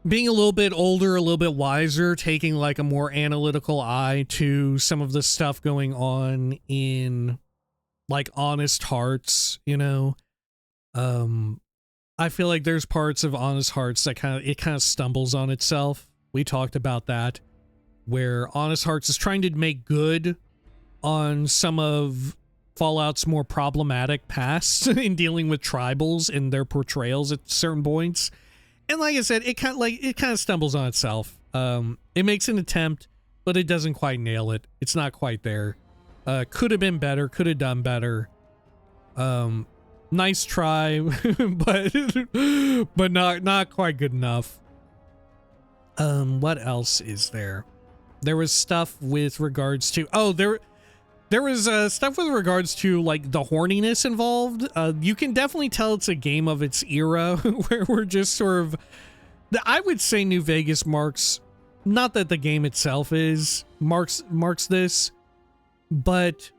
being a little bit older, a little bit wiser, taking like a more analytical eye to some of the stuff going on in like Honest Hearts, you know. I feel like there's parts of Honest Hearts that kind of stumbles on itself. We talked about that, where Honest Hearts is trying to make good on some of Fallout's more problematic past in dealing with tribals and their portrayals at certain points. And like I said, it kind of stumbles on itself. It makes an attempt, but it doesn't quite nail it. It's not quite there. Could have been better, could have done better. Nice try, but not quite good enough. What else is there? There was stuff with regards to there was stuff with regards to like the horniness involved. You can definitely tell it's a game of its era where we're just sort of, I would say New Vegas marks, not that the game itself marks this, but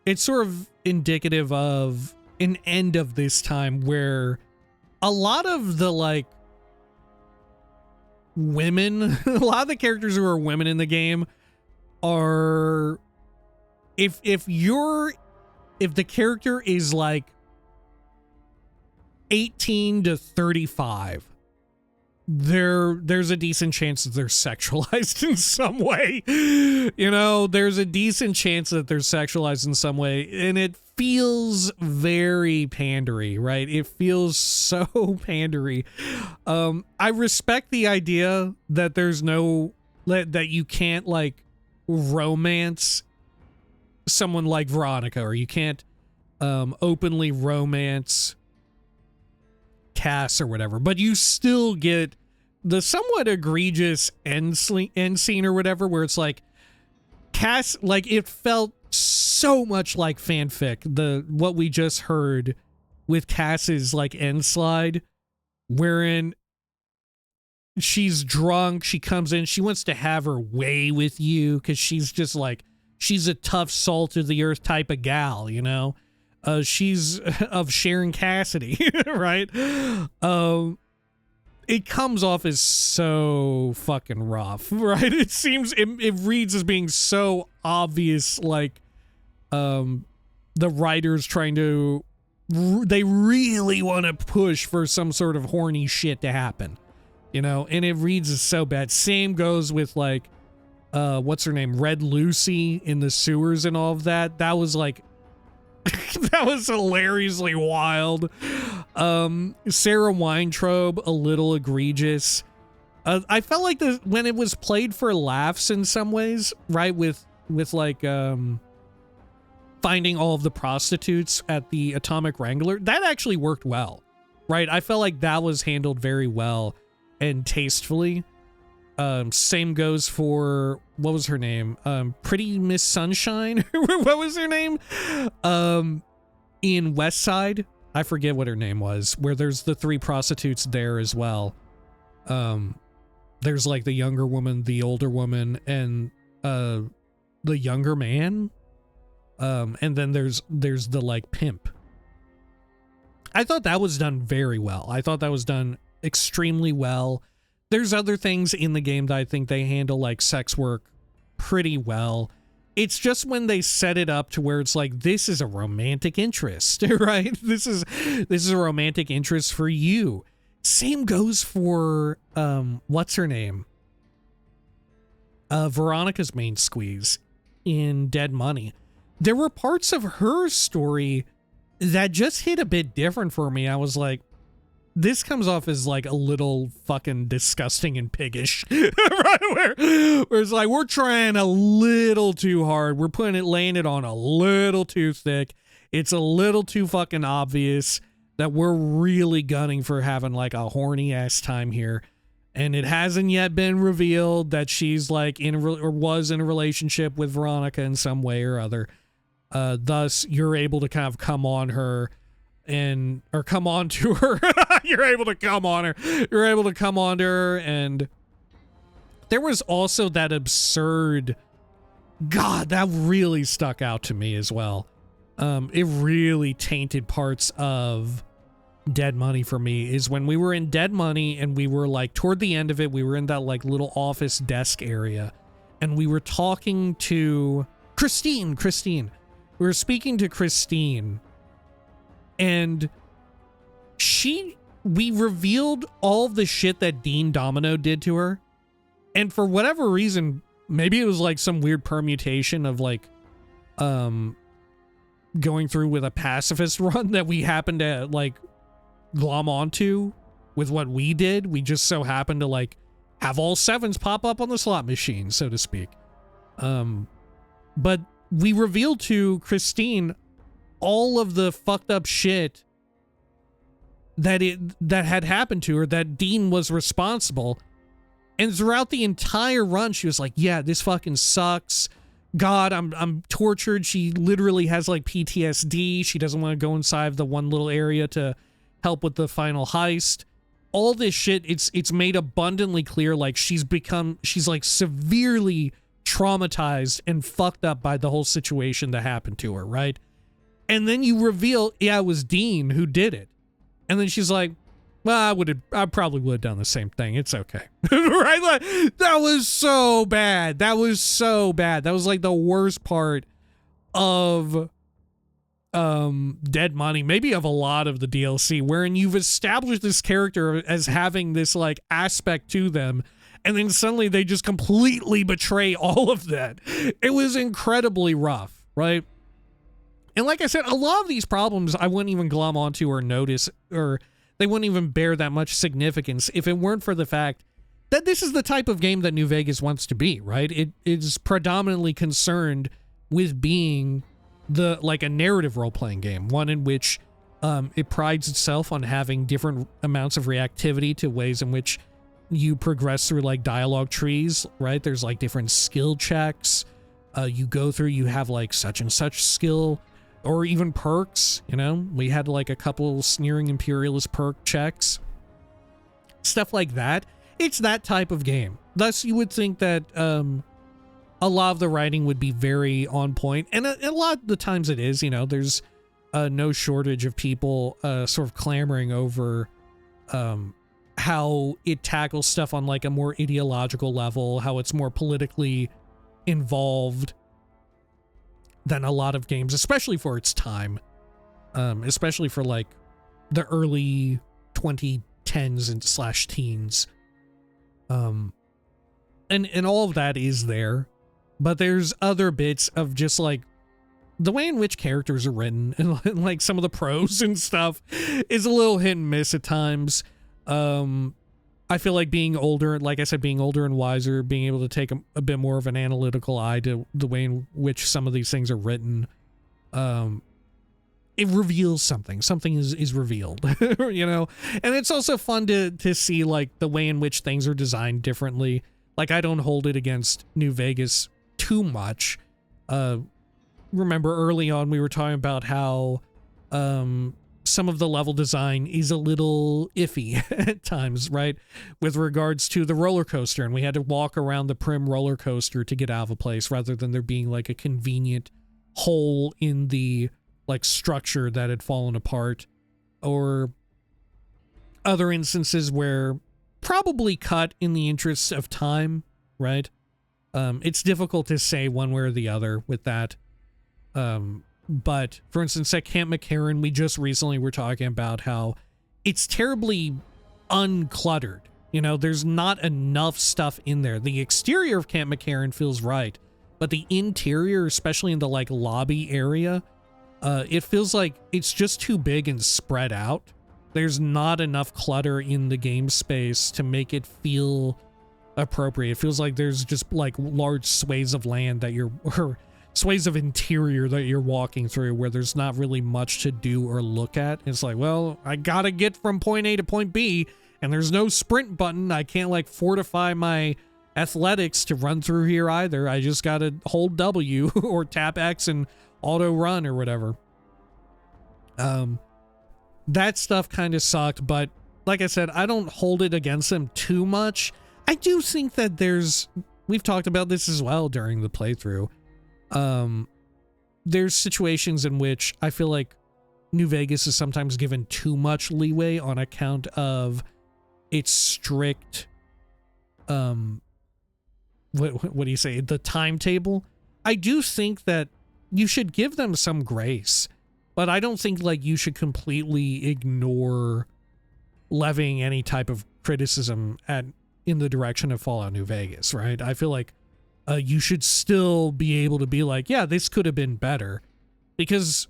it's sort of indicative of an end of this time where a lot of the like women, a lot of the characters who are women in the game are, if the character is like 18 to 35, there's a decent chance that they're sexualized in some way. You know, there's a decent chance that they're sexualized in some way, and it feels very pandery, right? It feels so pandery. I respect the idea that there's that you can't like romance someone like Veronica, or you can't openly romance Cass or whatever, but you still get the somewhat egregious end scene or whatever, where it's like Cass, like it felt so much like fanfic, what we just heard with Cass's like end slide, wherein she's drunk, she comes in, she wants to have her way with you because she's just like, she's a tough salt of the earth type of gal, you know. She's of Sharon Cassidy, right? It comes off as so fucking rough, right? It seems, it reads as being so obvious, like the writers trying to, they really want to push for some sort of horny shit to happen, you know, and it reads as so bad. Same goes with like, what's her name? Red Lucy in the sewers and all of that. That was like, that was hilariously wild. Sarah Weintraub, a little egregious. I felt like when it was played for laughs in some ways, right? With like, finding all of the prostitutes at the Atomic Wrangler, that actually worked well, right? I felt like that was handled very well. and tastefully. Same goes for, what was her name? Pretty Miss Sunshine? What was her name? In West Side, I forget what her name was, where there's the 3 prostitutes there as well. There's like the younger woman, the older woman, and the younger man. And then there's the like pimp. I thought that was done very well. I thought that was done extremely well. There's other things in the game that I think they handle, like sex work, pretty well. It's just when they set it up to where it's like, this is a romantic interest, right? This is a romantic interest for you. Same goes for, what's her name? Veronica's main squeeze in Dead Money. There were parts of her story that just hit a bit different for me. I was like, this comes off as like a little fucking disgusting and piggish, right? Where it's like, we're trying a little too hard. We're laying it on a little too thick. It's a little too fucking obvious that we're really gunning for having like a horny ass time here. And it hasn't yet been revealed that she's like was in a relationship with Veronica in some way or other. Thus, you're able to kind of come on her or come on to her. You're able to come on her. You're able to come on to her. And there was also that absurd, God, that really stuck out to me as well. It really tainted parts of Dead Money for me, is when we were in Dead Money and we were like toward the end of it, we were in that like little office desk area and we were talking to Christine. We were speaking to Christine, and we revealed all of the shit that Dean Domino did to her. And for whatever reason, maybe it was like some weird permutation of like, going through with a pacifist run that we happened to like glom onto with what we did. We just so happened to like have all 7s pop up on the slot machine, so to speak. But we revealed to Christine all of the fucked up shit that had happened to her, that Dean was responsible. And throughout the entire run, she was like, yeah, this fucking sucks. God, I'm tortured. She literally has like PTSD. She doesn't want to go inside the one little area to help with the final heist. All this shit, it's made abundantly clear, like she's like severely traumatized and fucked up by the whole situation that happened to her, right? And then you reveal, yeah, it was Dean who did it. And then she's like, well, I probably would have done the same thing. It's okay. Right? Like, that was so bad. That was like the worst part of Dead Money, maybe of a lot of the DLC, wherein you've established this character as having this like aspect to them, and then suddenly they just completely betray all of that. It was incredibly rough, right? And like I said, a lot of these problems I wouldn't even glom onto or notice, or they wouldn't even bear that much significance if it weren't for the fact that this is the type of game that New Vegas wants to be, right? It is predominantly concerned with being like a narrative role-playing game, one in which it prides itself on having different amounts of reactivity to ways in which you progress through like dialogue trees, right? There's like different skill checks you go through. You have like such and such skill, or even perks, you know? We had like a couple sneering imperialist perk checks, stuff like that. It's that type of game. Thus, you would think that a lot of the writing would be very on point, and a lot of the times it is. You know, there's no shortage of people sort of clamoring over how it tackles stuff on like a more ideological level, how it's more politically involved than a lot of games, especially for its time, especially for like the early 2010s and /teens. And all of that is there, but there's other bits of just like the way in which characters are written and like some of the prose and stuff is a little hit and miss at times. I feel like being older, like I said, being older and wiser, being able to take a bit more of an analytical eye to the way in which some of these things are written, it reveals something. Something is revealed, you know? And it's also fun to see, like, the way in which things are designed differently. Like, I don't hold it against New Vegas too much. Remember early on we were talking about how some of the level design is a little iffy at times, right? With regards to the roller coaster, and we had to walk around the Prim roller coaster to get out of a place rather than there being like a convenient hole in the like structure that had fallen apart, or other instances where probably cut in the interests of time, right? It's difficult to say one way or the other with that. But for instance, at Camp McCarran, we just recently were talking about how it's terribly uncluttered. You know, there's not enough stuff in there. The exterior of Camp McCarran feels right, but the interior, especially in the like lobby area, it feels like it's just too big and spread out. There's not enough clutter in the game space to make it feel appropriate. It feels like there's just like large swathes of land that or swathes of interior that you're walking through where there's not really much to do or look at. It's like, well, I gotta get from point A to point B, and there's no sprint button. I can't like fortify my athletics to run through here either. I just gotta hold W or tap X and auto run or whatever. That stuff kind of sucked, but like I said, I don't hold it against them too much. I do think that we've talked about this as well during the playthrough. There's situations in which I feel like New Vegas is sometimes given too much leeway on account of its strict, what do you say, the timetable. I do think that you should give them some grace, but I don't think like you should completely ignore levying any type of criticism in the direction of Fallout New Vegas, right? I feel like you should still be able to be like, yeah, this could have been better, because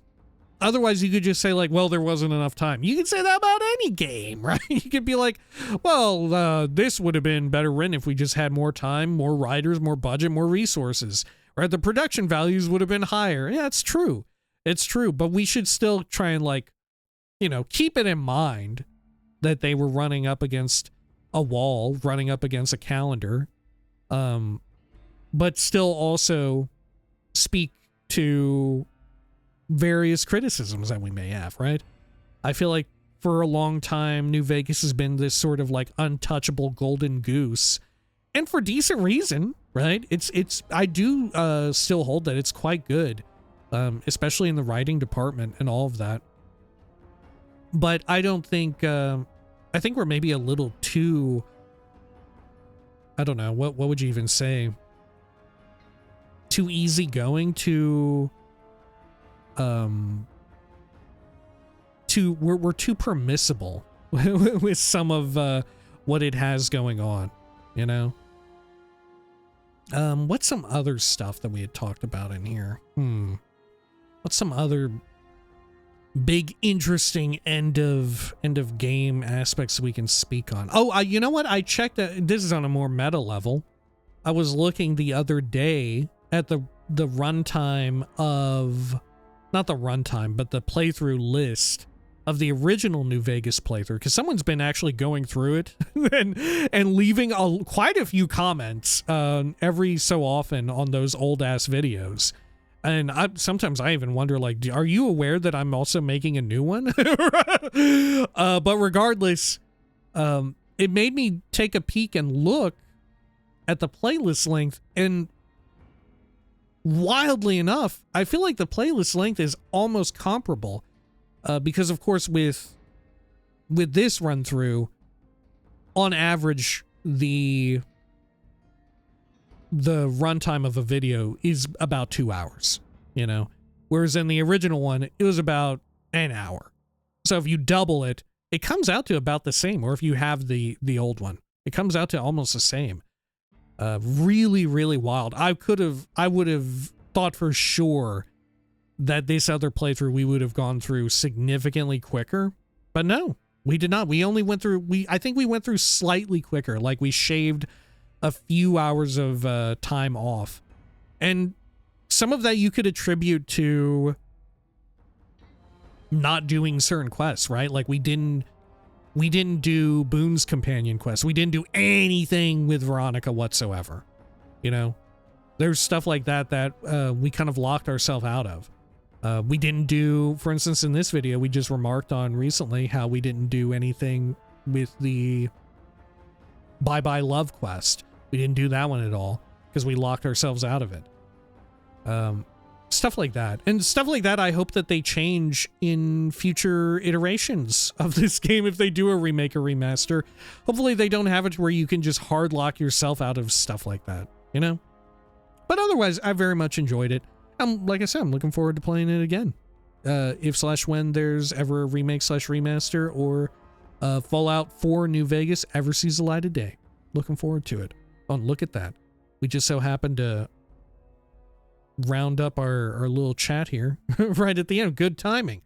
otherwise you could just say like, well, there wasn't enough time. You can say that about any game, right? You could be like, well, this would have been better written if we just had more time, more writers, more budget, more resources, right? The production values would have been higher. Yeah, it's true. It's true. But we should still try and like, you know, keep it in mind that they were running up against a wall, running up against a calendar, but still also speak to various criticisms that we may have, right? I feel like for a long time, New Vegas has been this sort of like untouchable golden goose, and for decent reason, right? I do still hold that it's quite good, especially in the writing department and all of that. But I don't think, I think we're maybe a little too, I don't know, what would you even say? Too easygoing, we're too permissible with some of what it has going on, you know? What's some other stuff that we had talked about in here? What's some other big, interesting end of game aspects we can speak on? Oh, you know what? I checked that. This is on a more meta level. I was looking the other day at the runtime of, not the runtime, but the playthrough list of the original New Vegas playthrough, because someone's been actually going through it and leaving quite a few comments every so often on those old ass videos. And sometimes I even wonder, like, are you aware that I'm also making a new one? But regardless, it made me take a peek and look at the playlist length, and wildly enough, I feel like the playlist length is almost comparable, because of course with this run through, on average, the runtime of a video is about 2 hours, you know, whereas in the original one it was about an hour. So if you double it, it comes out to about the same. Or if you have the old one, it comes out to almost the same. Really, really wild. I would have thought for sure that this other playthrough we would have gone through significantly quicker, but no, we did not. We only went through, I think we went through slightly quicker, like we shaved a few hours of time off. And some of that you could attribute to not doing certain quests, right? Like we didn't do Boone's companion quest. We didn't do anything with Veronica whatsoever. You know, there's stuff like that that we kind of locked ourselves out of. We didn't do, for instance, in this video, we just remarked on recently how we didn't do anything with the Bye Bye Love quest. We didn't do that one at all because we locked ourselves out of it. Stuff like that. And stuff like that, I hope that they change in future iterations of this game if they do a remake or remaster. Hopefully they don't have it where you can just hard lock yourself out of stuff like that, you know? But otherwise, I very much enjoyed it. Like I said, I'm looking forward to playing it again. If/when there's ever a remake/remaster or Fallout 4 New Vegas ever sees the light of day. Looking forward to it. Oh, look at that. We just so happened to round up our little chat here right at the end. Good timing.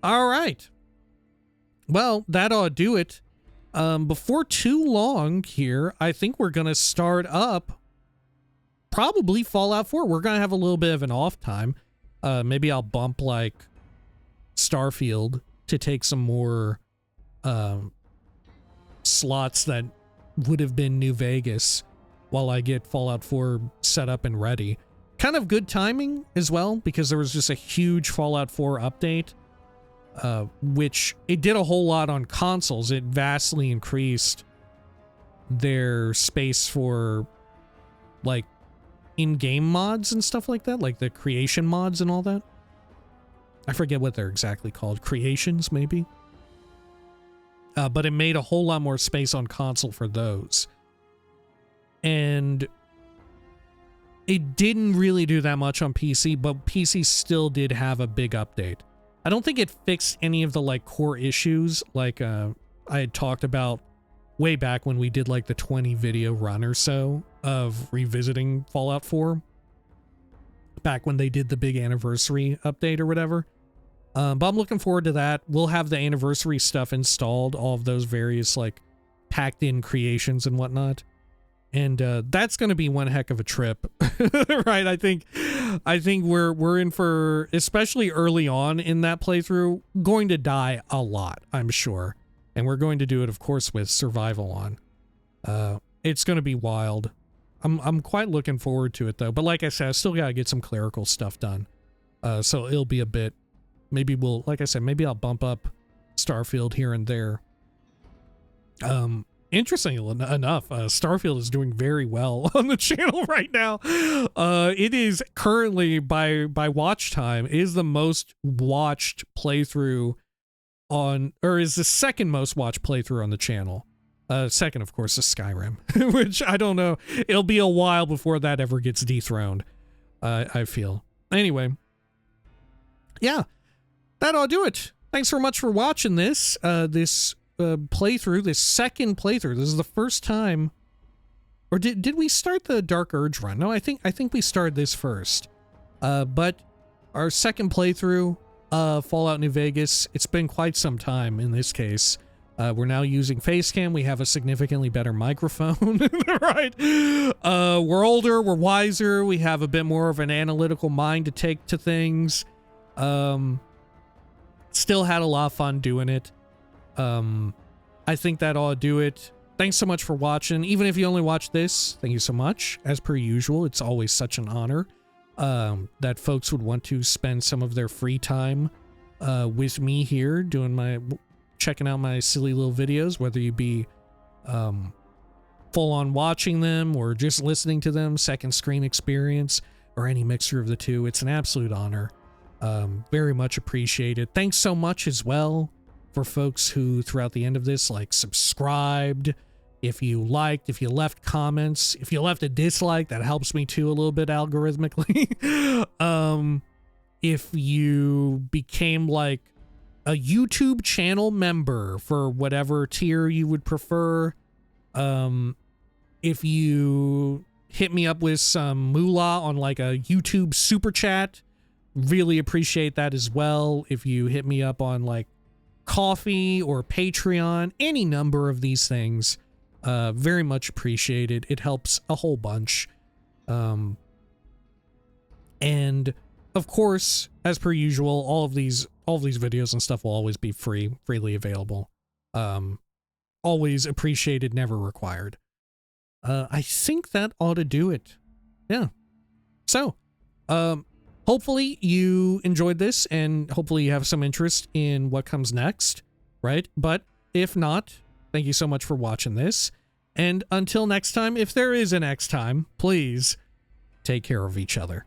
All right. Well, that ought to do it. Before too long here, I think we're going to start up probably Fallout 4. We're going to have a little bit of an off time. Maybe I'll bump like Starfield to take some more slots that would have been New Vegas while I get Fallout 4 set up and ready. Kind of good timing as well, because there was just a huge Fallout 4 update, which it did a whole lot on consoles. It vastly increased their space for like in-game mods and stuff like that, like the creation mods and all that. I forget what they're exactly called. Creations, maybe? But it made a whole lot more space on console for those. And it didn't really do that much on PC, but PC still did have a big update. I don't think it fixed any of the like core issues like I had talked about way back when we did like the 20 video run or so of revisiting Fallout 4. Back when they did the big anniversary update or whatever. But I'm looking forward to that. We'll have the anniversary stuff installed, all of those various like packed in creations and whatnot. And that's going to be one heck of a trip, right? I think we're in for, especially early on in that playthrough, going to die a lot, I'm sure. And we're going to do it, of course, with survival on. It's going to be wild. I'm quite looking forward to it, though. But like I said, I still got to get some clerical stuff done. So it'll be a bit, maybe we'll, like I said, maybe I'll bump up Starfield here and there. Interestingly enough, Starfield is doing very well on the channel right now. It is currently, by watch time, is the most watched playthrough on, or is the second most watched playthrough on the channel. Second, of course, is Skyrim, which I don't know. It'll be a while before that ever gets dethroned, I feel. Anyway, yeah, that'll do it. Thanks so much for watching this. Playthrough, this second playthrough. This is the first time, or did we start the Dark Urge run? No, I think we started this first. But our second playthrough, Fallout New Vegas. It's been quite some time in this case. We're now using Facecam. We have a significantly better microphone, right? We're older, we're wiser, we have a bit more of an analytical mind to take to things. Still had a lot of fun doing it. I think that ought to do it. Thanks so much for watching. Even if you only watch this, thank you so much. As per usual, it's always such an honor that folks would want to spend some of their free time with me here doing checking out my silly little videos, whether you be full on watching them or just listening to them, second screen experience, or any mixture of the two. It's an absolute honor. Very much appreciated. Thanks so much as well for folks who throughout the end of this like subscribed, if you liked, if you left comments, if you left a dislike, that helps me too a little bit algorithmically. If you became like a YouTube channel member for whatever tier you would prefer, if you hit me up with some moolah on like a YouTube super chat, really appreciate that as well. If you hit me up on like Coffee or Patreon, any number of these things, very much appreciated. It helps a whole bunch. And of course, as per usual, all of these all these videos and stuff will always be freely available. Always appreciated, never required. I think that ought to do it. Yeah. So, hopefully you enjoyed this, and hopefully you have some interest in what comes next, right? But if not, thank you so much for watching this. And until next time, if there is a next time, please take care of each other.